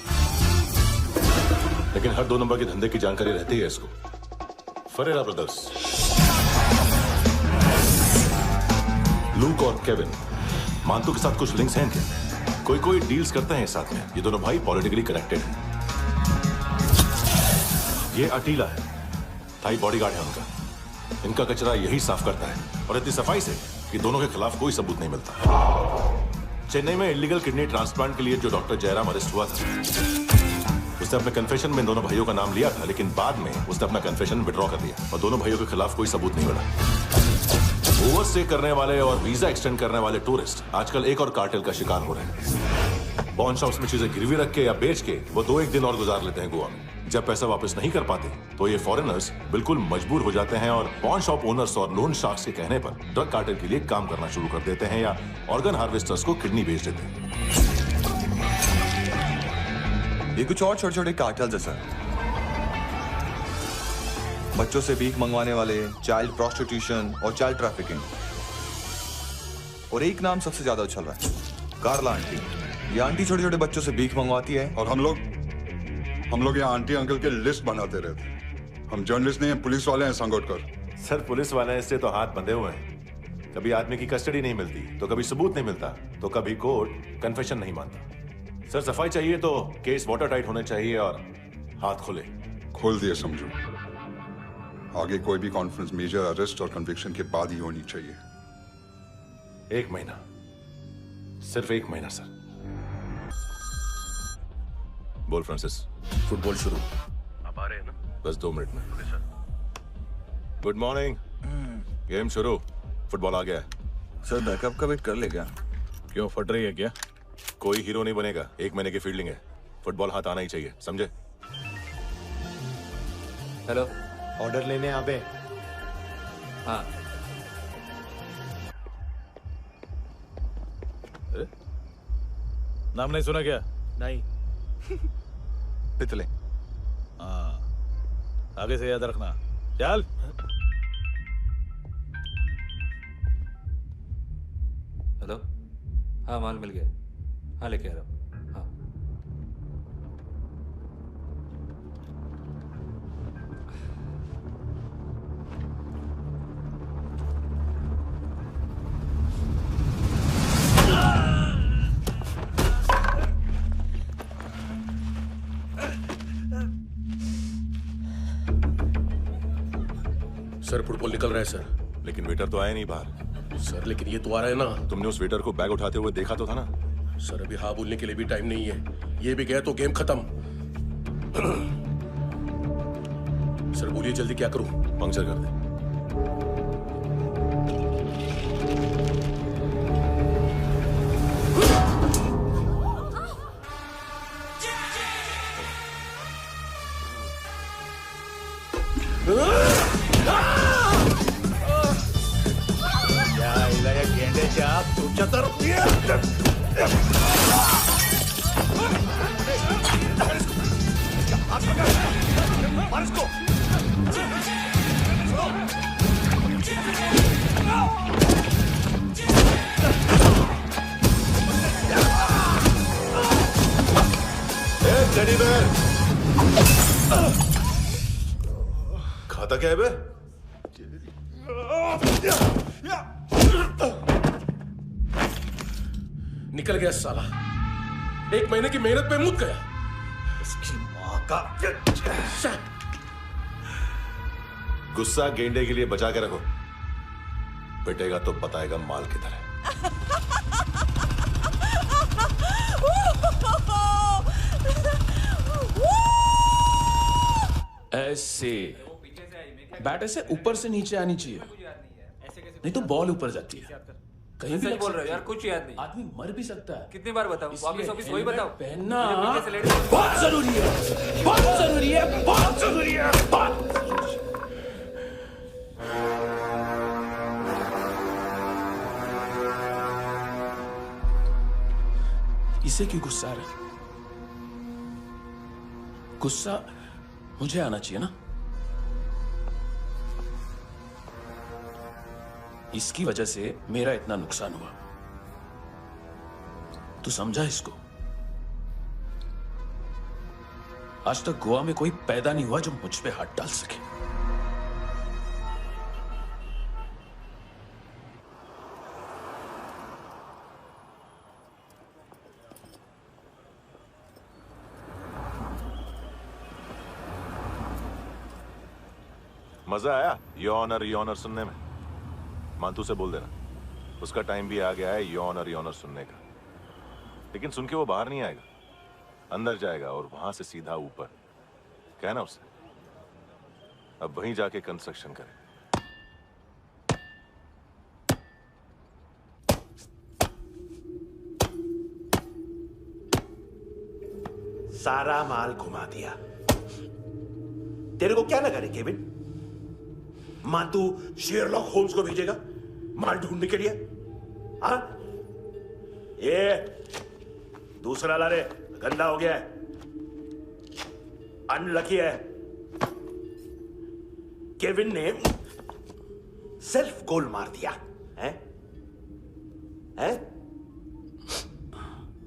लेकिन हर 2 नंबर के धंधे की जानकारी रहती है इसको। फरेरा ब्रदर्स, लूक और केविन, मानतू के साथ कुछ लिंक्स हैं क्या? कोई डील्स करते हैं साथ में। ये दोनों भाई पॉलिटिकली कनेक्टेड हैं। ये अटीला है, थाई बॉडीगार्ड है उनका। इनका कचरा यही साफ करता है, और इतनी सफाई से कि दोनों के खिलाफ कोई सबूत नहीं मिलता। चेन्नई में इलीगल किडनी ट्रांसप्लांट के लिए जो डॉक्टर जयराम अरेस्ट हुआ था, उसने अपने कन्फेशन में दोनों भाइयों का नाम लिया था, लेकिन बाद में उसने अपना कन्फेशन विड्रॉ कर दिया और दोनों भाइयों के खिलाफ कोई सबूत नहीं मिला। ओवरस्टे करने वाले और वीजा एक्सटेंड करने वाले टूरिस्ट आजकल एक और कार्टेल का शिकार हो रहे हैं। पॉन शॉप्स में चीजें गिरवी रख के या बेच के वो 2-1 दिन और गुजार लेते हैं गोवा में। जब पैसा वापस नहीं कर पाते तो ये फॉरेनर्स बिल्कुल मजबूर हो जाते हैं और पॉन शॉप ओनर्स और लोन शार्क्स के कहने पर ड्रग कार्टेल के लिए काम करना शुरू कर देते हैं या ऑर्गन हार्वेस्टर्स को किडनी बेच देते हैं। ये कुछ और छोटे छोटे कार्टेल्स है सर। बच्चों से भीख मंगवाने वाले, चाइल्ड प्रोस्टिट्यूशन और चाइल्ड ट्रैफिकिंग। और एक नाम सबसे ज्यादा उछल रहा है, कार्ला आंटी। ये आंटी छोटे छोटे बच्चों से भीख मंगवाती है। और हम लोग यहाँ आंटी अंकल के लिस्ट बनाते रहते हैं। हम जर्नलिस्ट नहीं हैं, पुलिस वाले हैं संगोटकर। सर पुलिस वाले हैं, इससे तो हाथ बंधे हुए हैं। कभी आदमी की कस्टडी नहीं मिलती तो कभी सबूत नहीं मिलता तो कभी कोर्ट कन्फेशन नहीं मानता। सर सफाई चाहिए तो केस वाटर टाइट होने चाहिए और हाथ खुले। खोल दिए समझो। आगे कोई भी कॉन्फ्रेंस मेजर अरेस्ट और कन्विक्शन के बाद ही होनी चाहिए। 1 महीना, सिर्फ 1 महीना सर। बोल फ्रांसिस। फुटबॉल शुरू। आप आ रहे हैं ना? बस 2 मिनट में। Good morning. गेम शुरू। फुटबॉल आ गया है। सर बैकअप का वेट कर ले क्या? क्यों फट रही है क्या? कोई हीरो नहीं बनेगा, 1 महीने की फील्डिंग है। फुटबॉल हाथ आना ही चाहिए, समझे? हेलो, ऑर्डर लेने आ बे। हाँ। नाम नहीं सुना क्या? नहीं। पितले। हाँ, आगे से याद रखना। चल। हेलो, हाँ माल मिल गया। हाँ लेके आ रहा हूँ। हाँ। सर फुटबॉल निकल रहा है सर। लेकिन वेटर तो आया नहीं बाहर। सर लेकिन ये तो आ रहा है ना। तुमने उस वेटर को बैग उठाते हुए देखा तो था ना? सर अभी हाँ बोलने के लिए भी टाइम नहीं है। ये भी गया तो गेम खत्म। सर बोलिए जल्दी क्या करूं? पंक्चर कर दे। खाता क्या है बे? निकल गया साला। 1 महीने की मेहनत पे मुक गया। इसकी माँ का गुस्सा गेंडे के लिए बचा के रखो, पिटेगा तो बताएगा माल किधर है। ऐसे बैट ऐसे ऊपर से नीचे आनी चाहिए, नहीं तो बॉल ऊपर जाती है। कहीं भी बोल रहे हो यार, कुछ याद नहीं। आदमी मर भी सकता है। कितनी बार बताऊं? वापिस ऑफिस वही बताओ। पहनना बहुत जरूरी है, बहुत जरूरी है, बहुत जरूरी है, बहुत। इसे क्यों गुस्सा आ रहा है? गुस्सा मुझे आना चाहिए ना। इसकी वजह से मेरा इतना नुकसान हुआ। तू समझा इसको? आज तक गोवा में कोई पैदा नहीं हुआ जो मुझ पे हाथ डाल सके। मजा आया यॉनर सुनने में? मानतू से बोल देना, उसका टाइम भी आ गया है यॉनर सुनने का। लेकिन सुन के वो बाहर नहीं आएगा, अंदर जाएगा और वहां से सीधा ऊपर। कहना उसे अब वहीं जाके कंस्ट्रक्शन करे। सारा माल घुमा दिया। तेरे को क्या लगा रे केविन? मां तू शेरलॉक होम्स को भेजेगा माल ढूंढने के लिए? हाँ? ये दूसरा ला रे, गंदा हो गया है। अनलकी है। केविन ने सेल्फ गोल मार दिया है?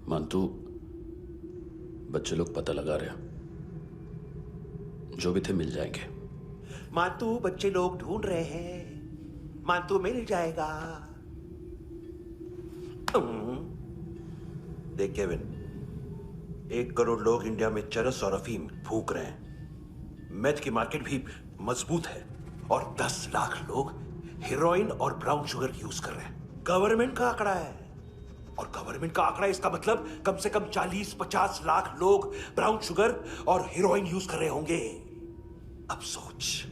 मानतू, बच्चे लोग पता लगा रहे हैं, जो भी थे मिल जाएंगे। मानतू, बच्चे लोग ढूंढ रहे हैं, मानतू मिल जाएगा। देख केविन, 1 करोड़ लोग इंडिया में चरस और अफीम फूंक रहे हैं। मेथ की मार्केट भी मजबूत है और 10 लाख लोग हेरोइन और ब्राउन शुगर यूज कर रहे हैं। गवर्नमेंट का आंकड़ा है, और गवर्नमेंट का आंकड़ा, इसका मतलब कम से कम 40-50 लाख लोग ब्राउन शुगर और हेरोइन यूज कर रहे होंगे। अब सोच,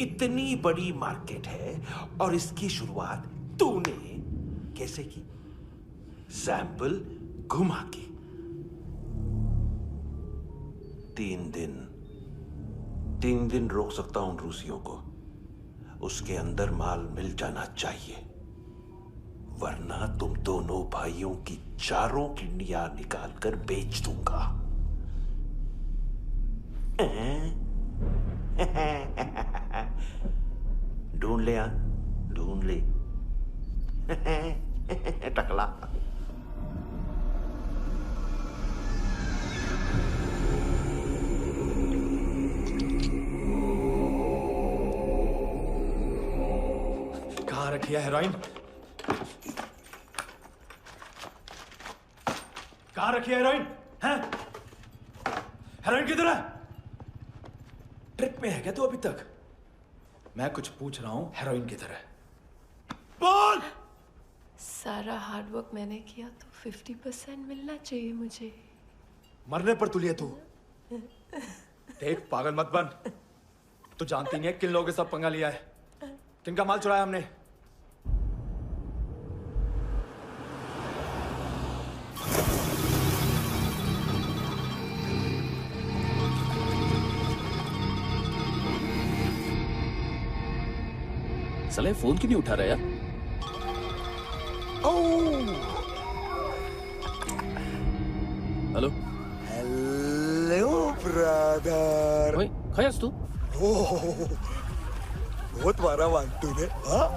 इतनी बड़ी मार्केट है और इसकी शुरुआत तूने कैसे की? सैंपल घुमा के। 3 दिन रोक सकता हूं रूसियों को, उसके अंदर माल मिल जाना चाहिए, वरना तुम दोनों भाइयों की 4 किडनियां निकाल कर बेच दूंगा। ढूंढ ले, ढूंढ ले टकला। कहाँ रखी है हेरोइन? कहाँ रखी है हेरोइन? हैं? हेरोइन किधर है? ट्रिप में है क्या तू अभी तक? मैं कुछ पूछ रहा हूं, हेरोइन किधर है? बोल! सारा हार्डवर्क मैंने किया तो 50% मिलना चाहिए मुझे। मरने पर तुलिए तू। देख, पागल मत बन। तू जानती नहीं है किन लोगों के साथ पंगा लिया है, किनका माल चुराया हमने। साले फोन क्यों नहीं उठा रहा यार? Hello hello brother. ओए, खयास तू? बहुत मारा मानतू ने। हाँ?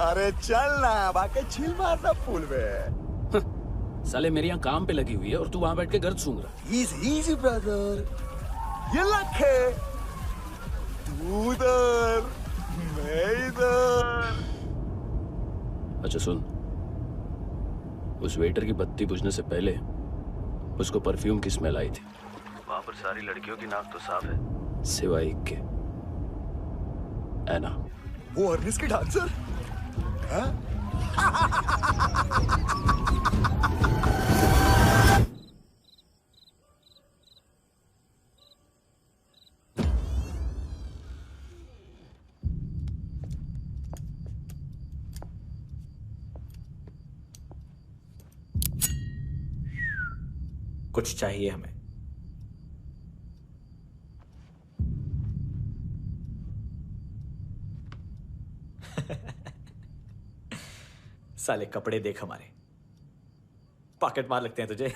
अरे चल ना, बाकी चिल मारना पूल में। साले मेरे यहाँ काम पे लगी हुई है और तू वहां बैठ के गर्द सूंघ रहा। इजी ब्रदर, ये लक है। तू उधर, मैं इधर। अच्छा सुन, उस वेटर की बत्ती बुझने से पहले उसको परफ्यूम की स्मेल आई थी। वहां पर सारी लड़कियों की नाक तो साफ है, सिवाय एक के, ऐना। वो अर्निस की डांसर? हाँ? कुछ चाहिए हमें। साले कपड़े देख हमारे, पॉकेट मार लगते हैं तुझे।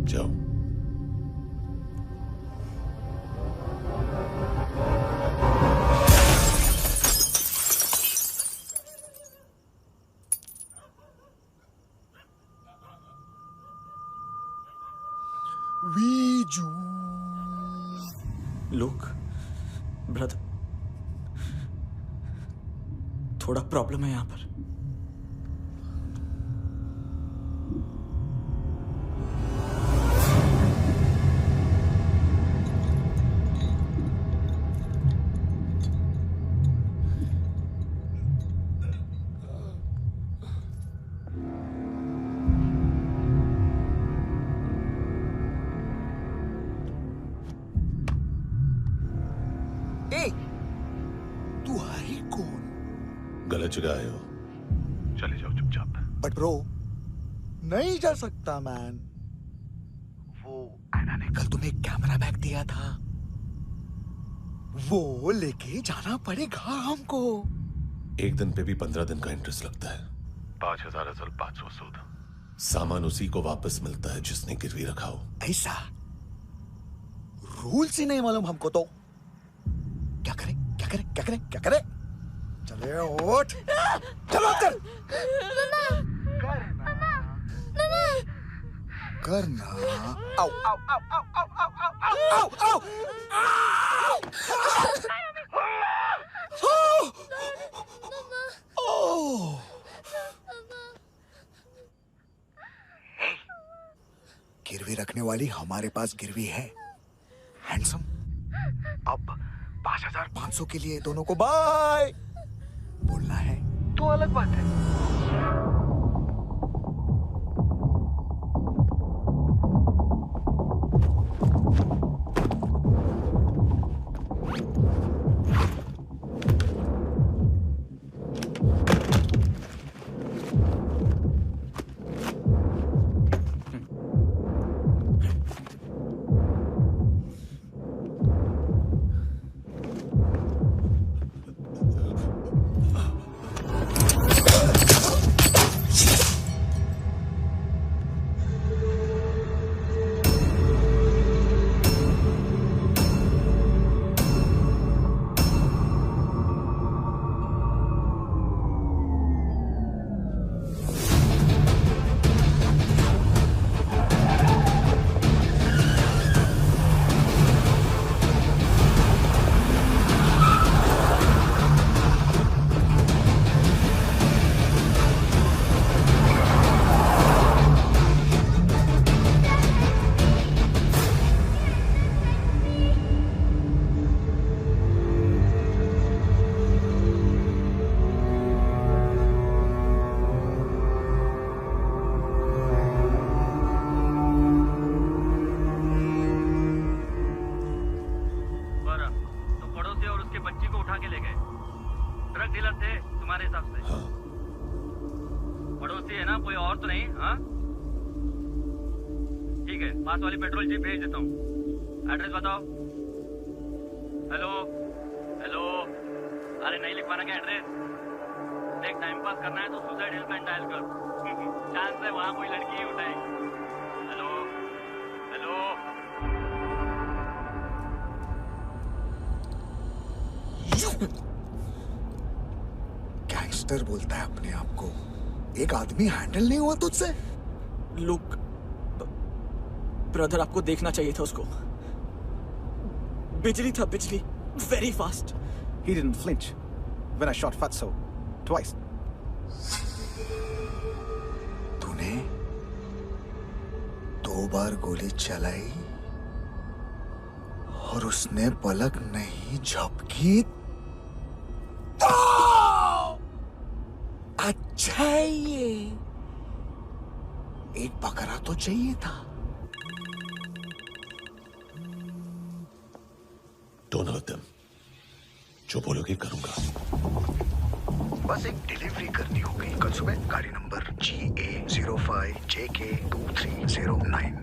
जाओ। लुक ब्रदर, थोड़ा प्रॉब्लम है यहां पर। तू है कौन? गलत जगह आए हो, चले जाओ चुपचाप। बट ब्रो, नहीं जा सकता मैन। वो ऐना ने कल तुम्हें एक कैमरा बैग दिया था, वो लेके जाना पड़ेगा हमको। एक दिन पे भी 15 दिन का इंटरेस्ट लगता है। 5,000 असल 500 सूद। सामान उसी को वापस मिलता है जिसने गिरवी रखा हो। ऐसा रूल्स ही नहीं मालूम हमको तो। क्या करें क्या करें क्या करें क्या करें? चले उठ, चलो कर करना। आओ आओ आओ आओ आओ आओ आओ आओ आओ। गिरवी रखने वाली हमारे पास गिरवी है। हैंडसम, अब 5,500 के लिए दोनों को बाय बोलना है तो अलग बात है। पास वाली पेट्रोल जीप भेज देता हूँ। एड्रेस बताओ। हेलो हेलो, अरे नहीं लिखवाना क्या एड्रेस? देख टाइम पास करना है तो सुसाइड हेल्पलाइन डायल कर। चांस है वहाँ कोई लड़की ही उठाएगी। Hello hello. गैंगस्टर बोलता है अपने आप को। एक आदमी हैंडल नहीं हुआ तुझसे? लुक ब्रदर, आपको देखना चाहिए था उसको। बिजली था, बिजली, very fast. He didn't flinch when I shot Fatso twice. तूने 2 बार गोली चलाई और उसने पलक नहीं झपकी तो अच्छा है ये। एक बकरा तो चाहिए था। Don't hurt them. जो बोलोगे करूंगा। बस एक डिलीवरी करनी होगी कल सुबह। गाड़ी नंबर GA05JK2309।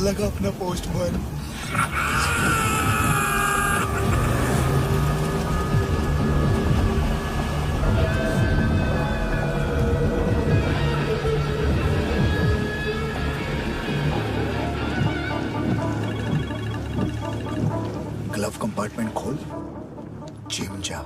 लगा अपना पोस्टमैन। ग्लव कंपार्टमेंट खोल, जिम जा।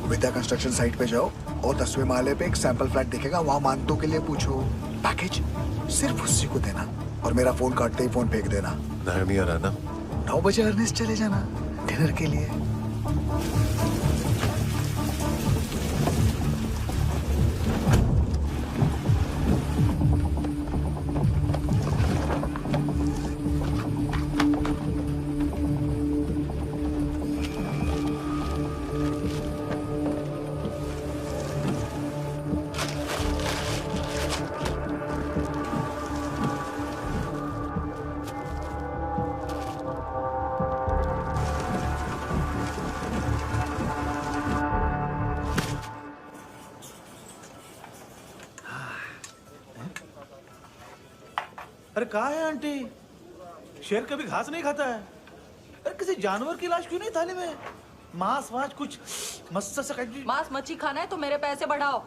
विद्या कंस्ट्रक्शन साइट पे जाओ और 10वें माले पे एक सैंपल फ्लैट दिखेगा, वहां मानतो के लिए पूछो। पैकेज सिर्फ उसी को देना और मेरा फोन काटते ही फोन फेंक देना। नहीं आ रहा ना? 9 बजे अर्नेस्ट चले जाना डिनर के लिए। अरे कहाँ है आंटी? शेर कभी घास नहीं खाता है। अरे किसी जानवर की लाश क्यों नहीं थाली में? मांस वास कुछ मस्त सा मांस मच्छी खाना है तो मेरे पैसे बढ़ाओ।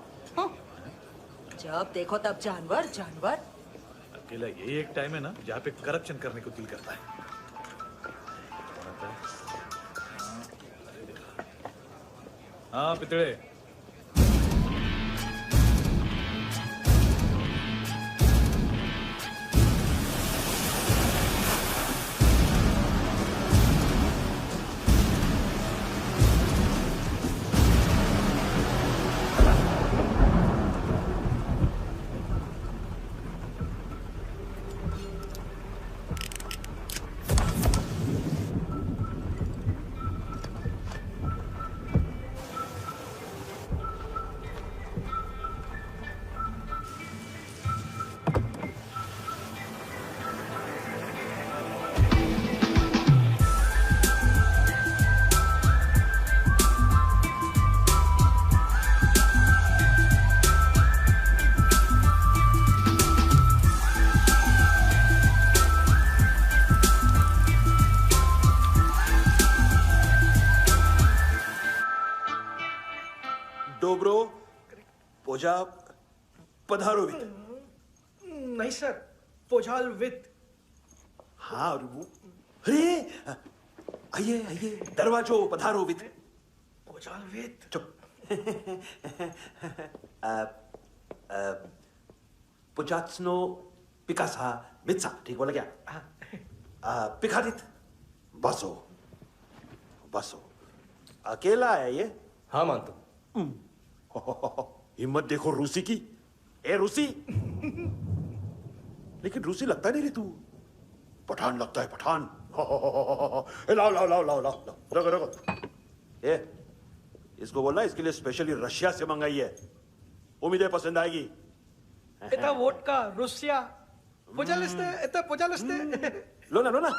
जब देखो तब जानवर जानवर। अकेला यही एक टाइम है ना जहाँ पे करप्शन करने को दिल करता है। हाँ पितड़े। डोब्रो पोजा पधारोवित। नहीं सर, पोजाल विथ। हाँ और वो अरे आइए आइए दरवाजो पधारोवित। पोजाल विथ। चुप। पुजात्सनो पिकासा मित्सा, ठीक बोला क्या? पिकादित बसो बसो। अकेला है ये? हाँ मानता। हिम्मत देखो रूसी की। ए रूसी। लेकिन रूसी लगता नहीं रे तू, पठान लगता है पठान। लाओ लाओ लाओ लाओ लाओ, रखो रखो। ए इसको बोलना इसके लिए स्पेशली रशिया से मंगाई है, उम्मीद है पसंद आएगी। इतना वोडका रुसिया पोजालिस्ते, इतना पोजालिस्ते। लो ना लो ना।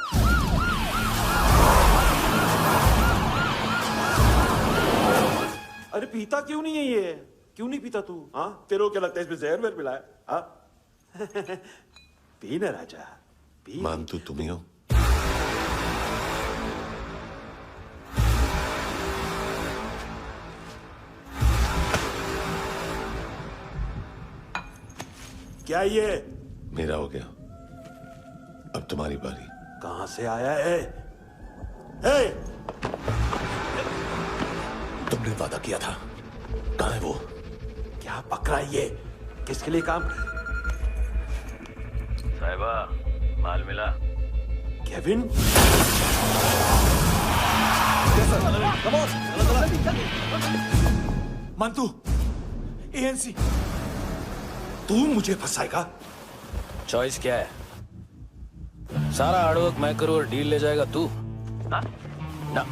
अरे पीता क्यों नहीं है ये? क्यों नहीं पीता तू? हाँ तेरे को क्या लगता है इसमें जहर वहर मिला है? हाँ पी ना राजा पी। मान तू तुम ही हो? क्या ये? मेरा हो गया, अब तुम्हारी बारी। कहां से आया है? हे! तुमने वादा किया था, कहां है वो? क्या पकड़ा ये? किसके लिए काम? साहिबा माल मिला? केविन? मंतू, एएनसी। तू मुझे फंसाएगा? चॉइस क्या है? सारा हार्डवर्क मैं करूं और डील ले जाएगा तू? ना,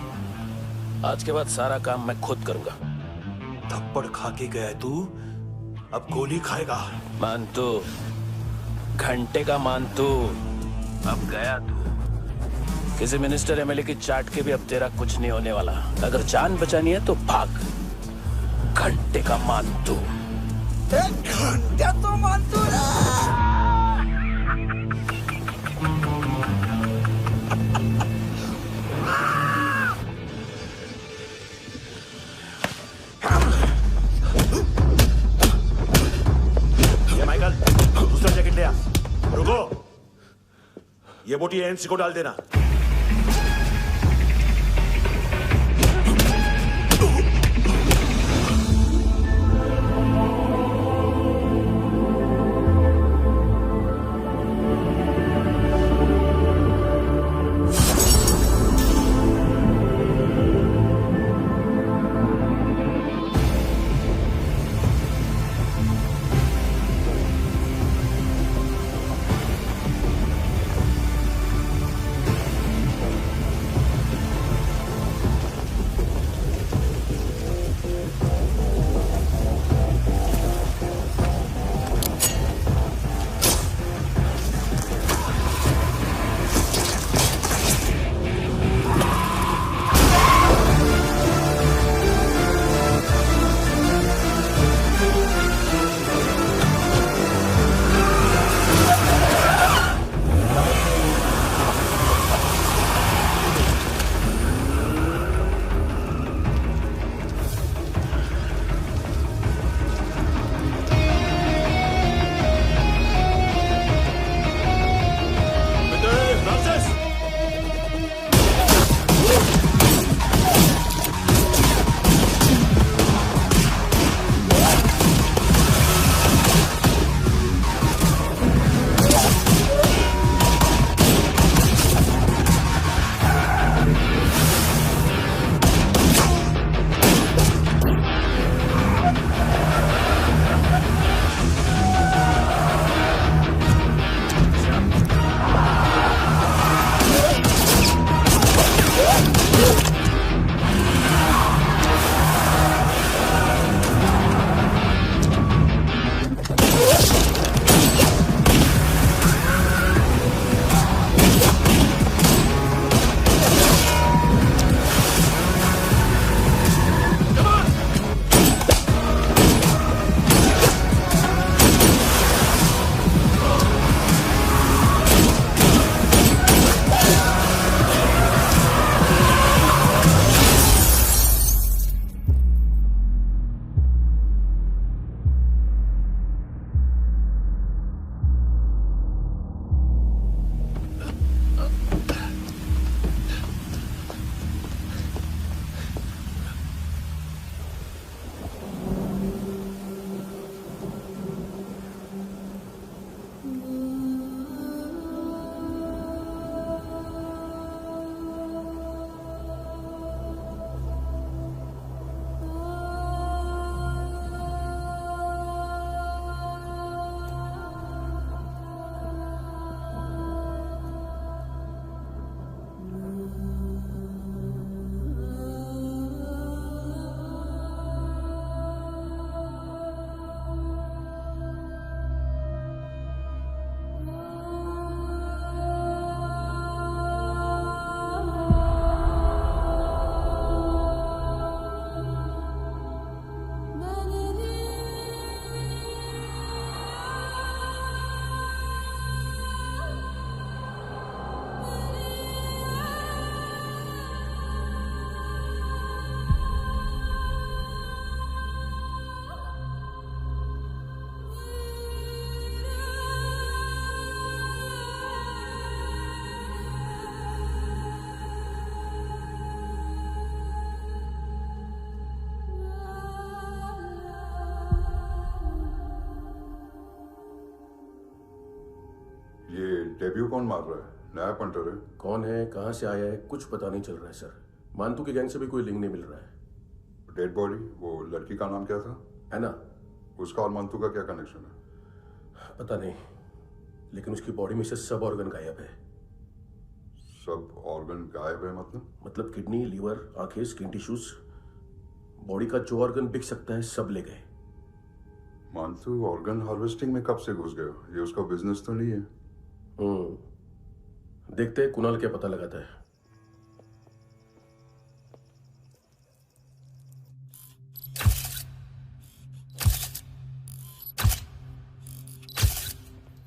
आज के बाद सारा काम मैं खुद करूंगा। थप्पड़ खा के गया तू, अब गोली खाएगा। मानतू, घंटे का मानतू, अब गया तू। किसी मिनिस्टर एमएलए की चाट के भी अब तेरा कुछ नहीं होने वाला। अगर जान बचानी है तो भाग। घंटे का मानतू। घंटे तो मानतू माइकल, दूसरा जैकेट ले आ। रुको, ये बोटी एएनसी को डाल देना। डेब्यू कौन मार रहा है? नया पंटर है। कौन है, कहाँ से आया है, कुछ पता नहीं चल रहा है सर। मानतू के गैंग से भी कोई लिंक नहीं मिल रहा है। डेड बॉडी, वो लड़की का नाम क्या था? है ना? उसका और मंतू का क्या कनेक्शन है? पता नहीं, लेकिन उसकी बॉडी में से सब ऑर्गन गायब है। सब ऑर्गन गायब है मतलब किडनी, लीवर, आंखें, स्किन टिश्यूज, बॉडी का जो ऑर्गन बिक सकता है सब ले गए। मंतू ऑर्गन हार्वेस्टिंग में कब से घुस गए? ये उसका बिजनेस तो नहीं है? देखते हैं कुणाल क्या पता लगाता है।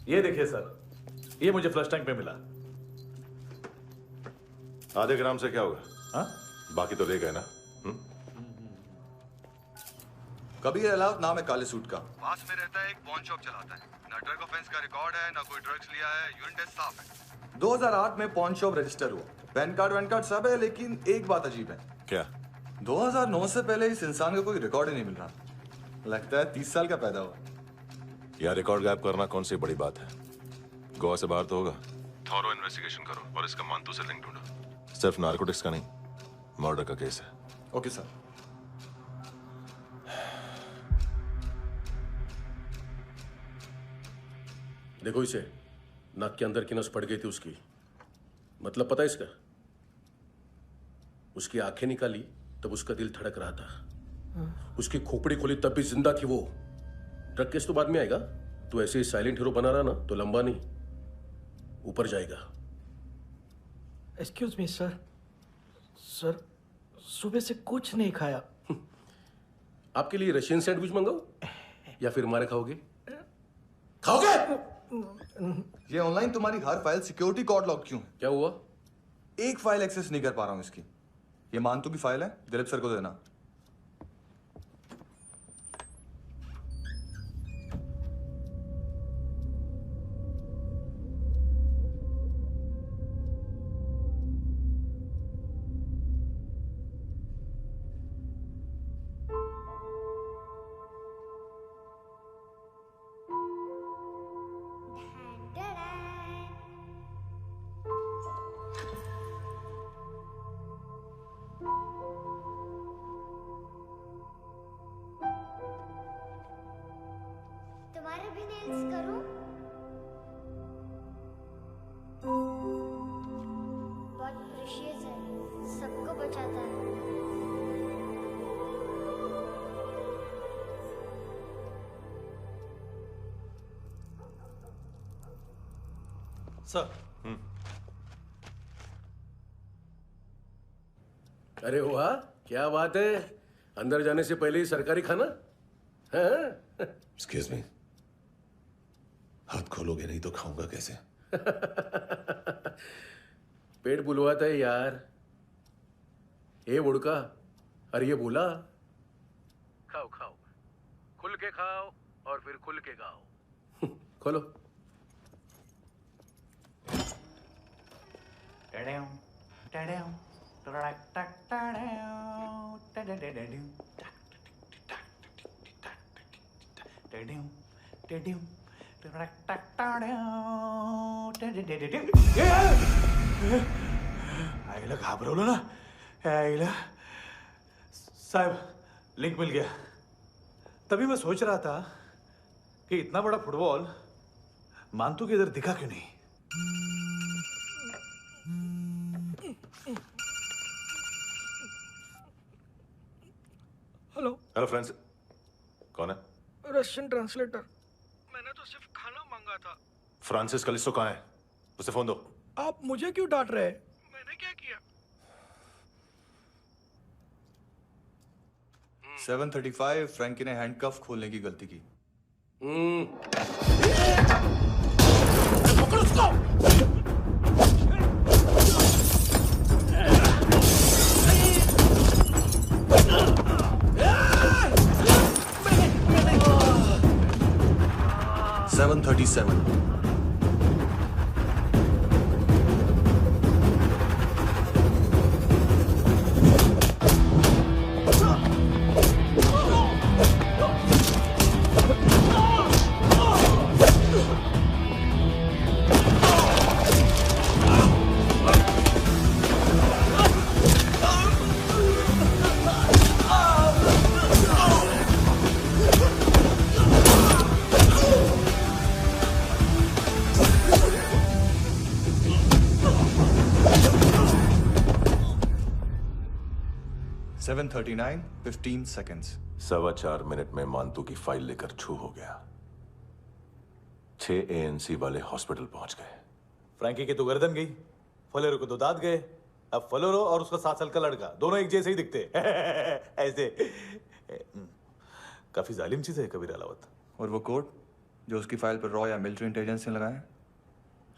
ये देखिए सर, ये मुझे फ्लश टैंक में मिला। आधे ग्राम से क्या होगा? हाँ? बाकी तो ले गए ना? कबीर अलाउद नाम है काले सूट का, पास में रहता है, एक पॉन शॉप चलाता है। ना ड्रग ऑफेंस का रिकॉर्ड है, ना कोई ड्रग्स लिया है, यूरिन टेस्ट साफ है। 2008 में पॉन शॉप रजिस्टर हुआ, पैन कार्ड सब है, लेकिन एक बात अजीब है। क्या? 2009 से पहले इस इंसान का कोई रिकॉर्ड ही नहीं मिल रहा। लगता है 30 साल का पैदा हुआ। यार रिकॉर्ड गायब करना कौन सी बड़ी बात है? गोवा से बाहर तो होगा। थॉरो इन्वेस्टिगेशन करो और इसका मंतू से लिंक ढूंढो। सिर्फ नारकोटिक्स का नहीं, मर्डर का केस है। Okay sir. देखो इसे, नाक के अंदर की नस पड़ गई थी उसकी। मतलब पता है इसका? उसकी आंखें निकाली तब उसका दिल धड़क रहा था। उसकी खोपड़ी खोली तब भी जिंदा थी वो। ड्रग केस तो बाद में आएगा। तो ऐसे ही साइलेंट हीरो बना रहा ना तो लंबा नहीं, ऊपर जाएगा। एक्सक्यूज मी सर, सुबह से कुछ नहीं खाया। आपके लिए रशियन सैंडविच मंगाओ या फिर हमारे खाओगे? खाओगे? ये ऑनलाइन तुम्हारी हर फाइल सिक्योरिटी कोड लॉक क्यों है? क्या हुआ? एक फाइल एक्सेस नहीं कर पा रहा हूं इसकी। ये मानतू की फाइल है, दिलीप सर को देना। तुम्हारे भी नेल्स करूं? बहुत प्रेशियस है, सबको बचाता है। सर। अरे वाह, क्या बात है। अंदर जाने से पहले ही सरकारी खाना। एक्सक्यूज मी, हाथ खोलोगे नहीं तो खाऊंगा कैसे? पेट बुलवाता है यार। ए बुड़का, अरे ये बोला। खाओ खाओ, खुल के खाओ और फिर खुल के गाओ। खोलो। आईला घाबरवलं ना आईला। साहब, लिंक मिल गया। तभी मैं सोच रहा था कि इतना बड़ा फुटबॉल मानतू के इधर दिखा क्यों नहीं। हेलो हेलो फ्रेंड्स, कौन है? Russian translator. मैंने तो सिर्फ खाना मांगा था। फ्रांसिस कलिस्टो कहाँ है? उसे फोन दो। आप मुझे क्यों डांट रहे हैं? मैंने क्या किया? 735 फ्रैंकी ने हैंडकफ खोलने की गलती की। पकड़ो उसको। 737 Oh! 7:39, 15 seconds. 4.25 मिनट में मांतू की फाइल लेकर छू हो गया। 6 ANC वाले हॉस्पिटल पहुंच गए। फ्रैंकी की तो गर्दन गई, फलेरो को तो दांत गए। अब फलेरो और उसका 7 साल का लड़का दोनों एक जैसे ही दिखते ऐसे। काफी जालिम चीज है कबीर अलावत। और वो कोड जो उसकी फाइल पर रॉ या मिलिट्री इंटेलिजेंस ने लगाया,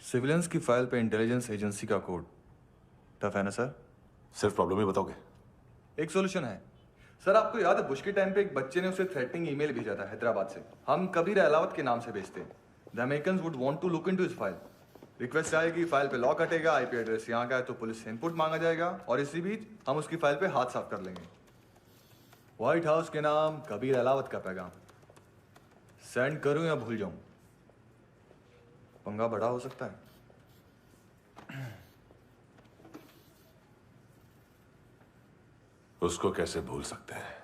सिविलियंस की फाइल पे इंटेलिजेंस एजेंसी का कोड। टफ है ना सर? सिर्फ प्रॉब्लम ही बताओगे? एक सॉल्यूशन है सर। आपको याद है बुश के टाइम पे एक बच्चे ने उसे थ्रेटनिंग ईमेल भेजा था हैदराबाद से। हम कबीर अलावत के नाम से भेजते हैं। The Americans would want to look into his file. Request आएगी, फाइल पे लॉक हटेगा, आईपी एड्रेस यहाँ का है तो पुलिस से इनपुट मांगा जाएगा और इसी बीच हम उसकी फाइल पे हाथ साफ कर लेंगे। व्हाइट हाउस के नाम कबीर अलावत का पैगाम। सेंड करूं या भूल जाऊं? पंगा बड़ा हो सकता है। उसको कैसे भूल सकते हैं?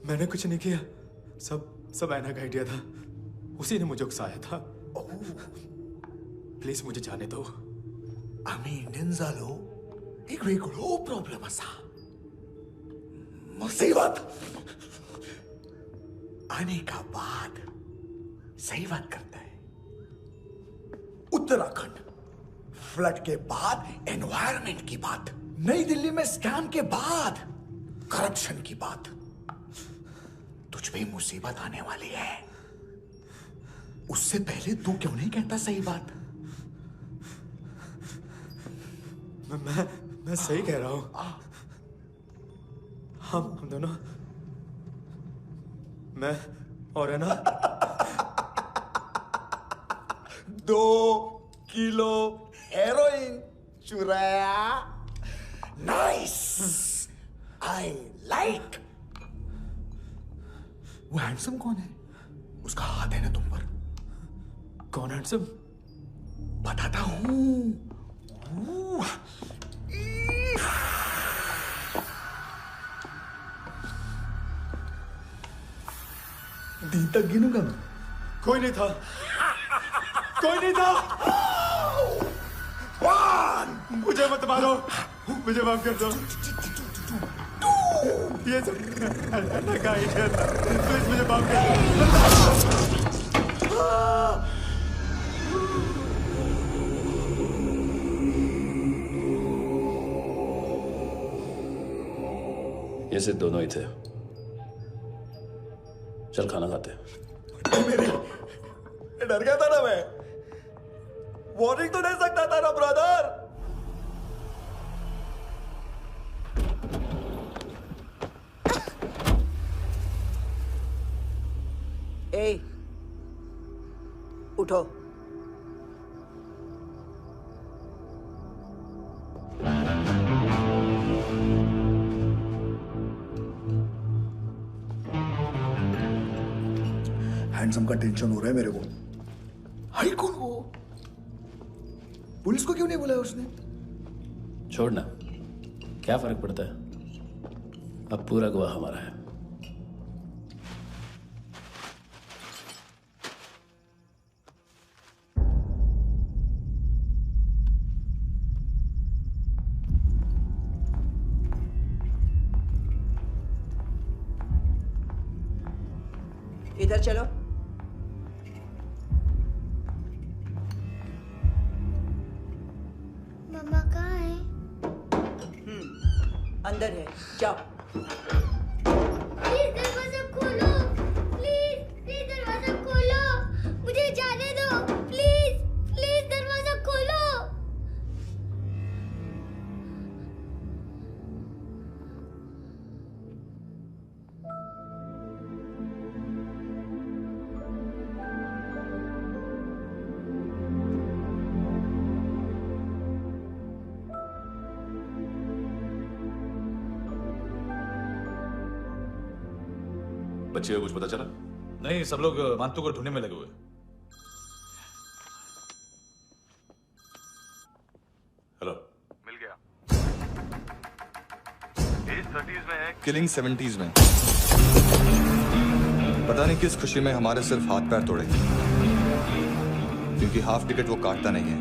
मैंने कुछ नहीं किया, सब ऐना का आइडिया था। उसी ने मुझे उकसाया था। प्लीज मुझे जाने दो। आम्ही इंडियन झालो एक वेगळो प्रॉब्लेम असा, मुसीबत आने का बाद। सही बात करता है। उत्तराखंड फ्लड के बाद एनवायरनमेंट की बात, नई दिल्ली में स्कैम के बाद करप्शन की बात। तुझ पे मुसीबत आने वाली है, उससे पहले तू क्यों नहीं कहता सही बात? मैं सही कह रहा हूं। हम दोनों, मैं और है ना 2 किलो हेरोइन चुराया। Nice, I like. वो हैंडसम कौन है? उसका हाथ है ना तुम पर? कौन हैंडसम? बताता हूं। दिन तक गिनूंगा मैं। कोई नहीं था, कोई नहीं था। मुझे मत मारो, मुझे माफ कर दो। ये सब का आइडिया था। प्लीज मुझे माफ कर दो। ये सिर्फ दोनों ही थे। चल खाना खाते। डर गया था ना मैं। वार्निंग तो दे सकता था ना ब्रदर। ए, उठो। हैंडसम का टेंशन हो रहा है मेरे को। हाई कौन वो? पुलिस को क्यों नहीं बुलाया उसने? छोड़ना, क्या फर्क पड़ता है? अब पूरा गवाह हमारा है। इधर चलो। मम्मा कहाँ है? अंदर है, जाओ। प्लीज दरवाजा खोलो, प्लीज दरवाजा खोलो, मुझे जाने दो, प्लीज दरवाजा खोलो। बच्चे को कुछ पता चला? नहीं, सब लोग मांतू को ढूंढने में लगे हुए। हेलो, मिल गया। एज 30s में है, किलिंग 70s में। पता नहीं किस खुशी में हमारे सिर्फ हाथ पैर तोड़े, क्योंकि हाफ टिकट वो काटता नहीं है।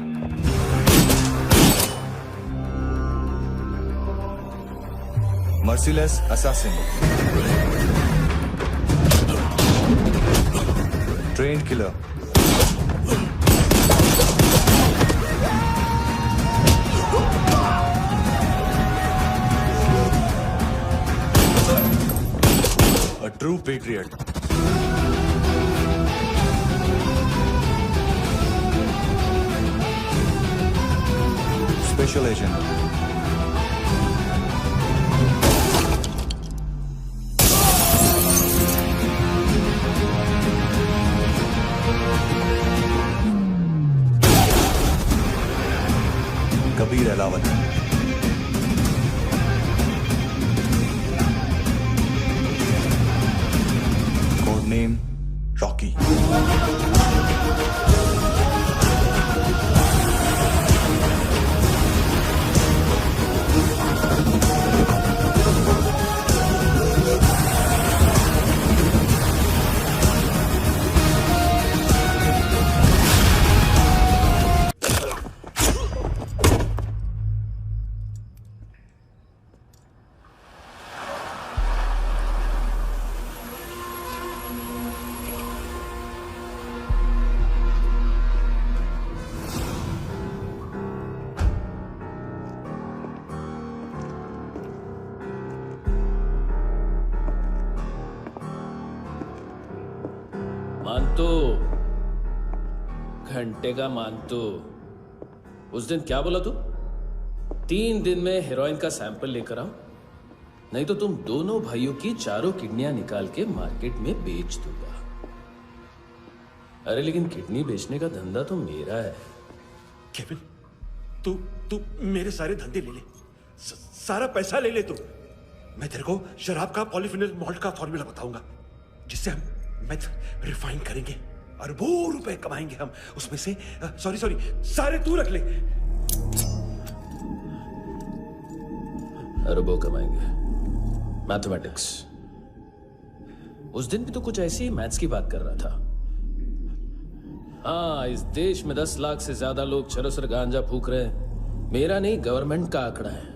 Merciless assassin, train killer, a true patriot. Special agent. Kabir Ahlawat. Code name Rocky. मानतो, घंटे का मानतो, उस दिन क्या बोला तू? 3 दिन में हेरोइन का सैंपल लेकर आओ, नहीं तो तुम दोनों भाइयों की चारों किडनियां निकाल के मार्केट में बेच दूंगा। अरे लेकिन किडनी बेचने का धंधा तो मेरा है। केविन, तू मेरे सारे धंधे ले ले, सारा पैसा ले ले तू। मैं तेरे को शराब का पॉलीफिनल मॉल्ट का फॉर्मूला बताऊंगा, जिससे हम मेथ रिफाइन करेंगे, अरबों रुपए कमाएंगे हम उसमें से। सॉरी सारे तू रख ले। अरबों कमाएंगे, मैथमेटिक्स। उस दिन भी तो कुछ ऐसी ही मैथ्स की बात कर रहा था। हाँ, इस देश में 10 लाख से ज्यादा लोग चरस और गांजा फूक रहे हैं। मेरा नहीं, गवर्नमेंट का आंकड़ा है।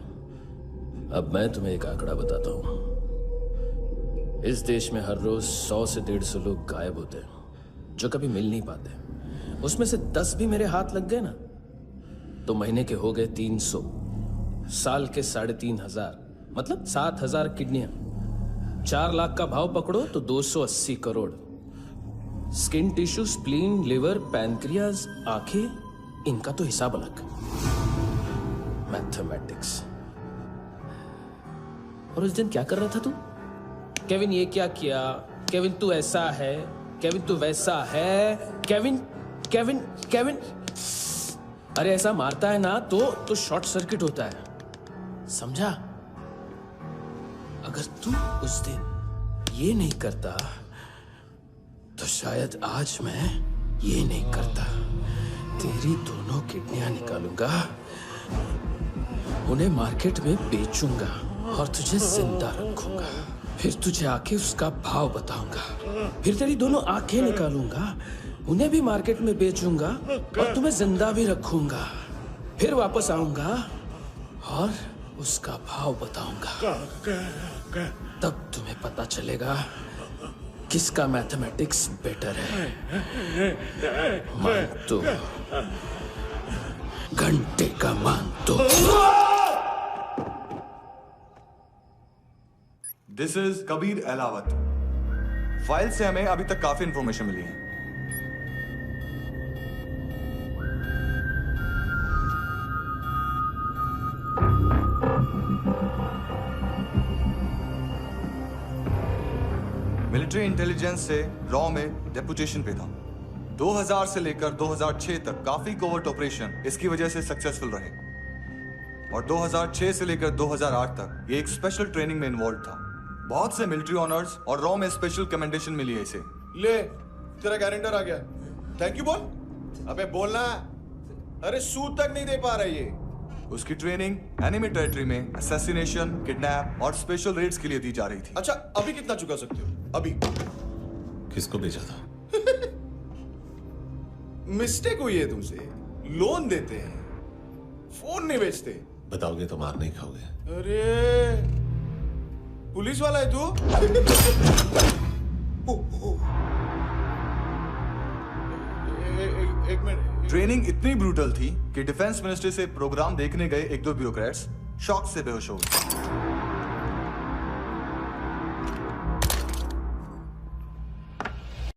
अब मैं तुम्हें एक आंकड़ा बताता हूं। इस देश में हर रोज 100 से 150 लोग गायब होते हैं, जो कभी मिल नहीं पाते। उसमें से 10 भी मेरे हाथ लग गए ना, तो महीने के हो गए 300, साल के 3,500, मतलब 7,000 किडनियां। 4 लाख का भाव पकड़ो तो 280 crore. Skin tissue, spleen, liver, pancreas, आंखें, इनका तो हिसाब अलग। मैथमेटिक्स। और उस दिन क्या कर रहा था तू? केविन ये क्या किया, केविन तू ऐसा है, केविन तू वैसा है, केविन केविन केविन। अरे ऐसा मारता है ना तो शॉर्ट सर्किट होता है, समझा? अगर तू उस दिन ये नहीं करता तो शायद आज मैं ये नहीं करता। तेरी दोनों किडनियां निकालूंगा, उन्हें मार्केट में बेचूंगा और तुझे जिंदा रखूंगा। फिर तुझे आके उसका भाव बताऊंगा। फिर तेरी दोनों आंखें निकालूंगा, उन्हें भी मार्केट में बेचूंगा और तुम्हें जिंदा भी रखूंगा। फिर वापस आऊंगा और उसका भाव बताऊंगा। तब तुम्हें पता चलेगा किसका मैथमेटिक्स बेटर है। मानतो, घंटे का मानतो। This is Kabir Ahlawat. File से हमें अभी तक काफी इंफॉर्मेशन मिली है। मिलिट्री इंटेलिजेंस से रॉ में डेपुटेशन पे था। 2000 से लेकर 2006 तक काफी कोवर्ट ऑपरेशन इसकी वजह से सक्सेसफुल रहे, और 2006 से लेकर 2008 तक ये एक स्पेशल ट्रेनिंग में इन्वॉल्व था। बहुत से मिलिट्री ऑनर्स और रॉ में स्पेशल कमेंडेशन मिली है इसे। ले, तेरा गारंटर आ गया। थैंक यू बोल। अबे बोलना। अरे सूद तक नहीं दे पा रहा ये। उसकी ट्रेनिंग एनिमी टेरिटरी में असैसिनेशन, किडनैप और स्पेशल रेड्स के लिए दी जा रही थी। अच्छा, अभी कितना चुका सकते हो? अभी किसको भेजा था? मिस्टेक हुई है तुमसे। लोन देते हैं, फोन नहीं बेचते। बताओगे तो मार नहीं खाओगे। अरे पुलिस वाला है तू? एक मिनट। ट्रेनिंग इतनी ब्रूटल थी कि डिफेंस मिनिस्ट्री से प्रोग्राम देखने गए एक दो ब्यूरोक्रेट्स शॉक से बेहोश हो गए।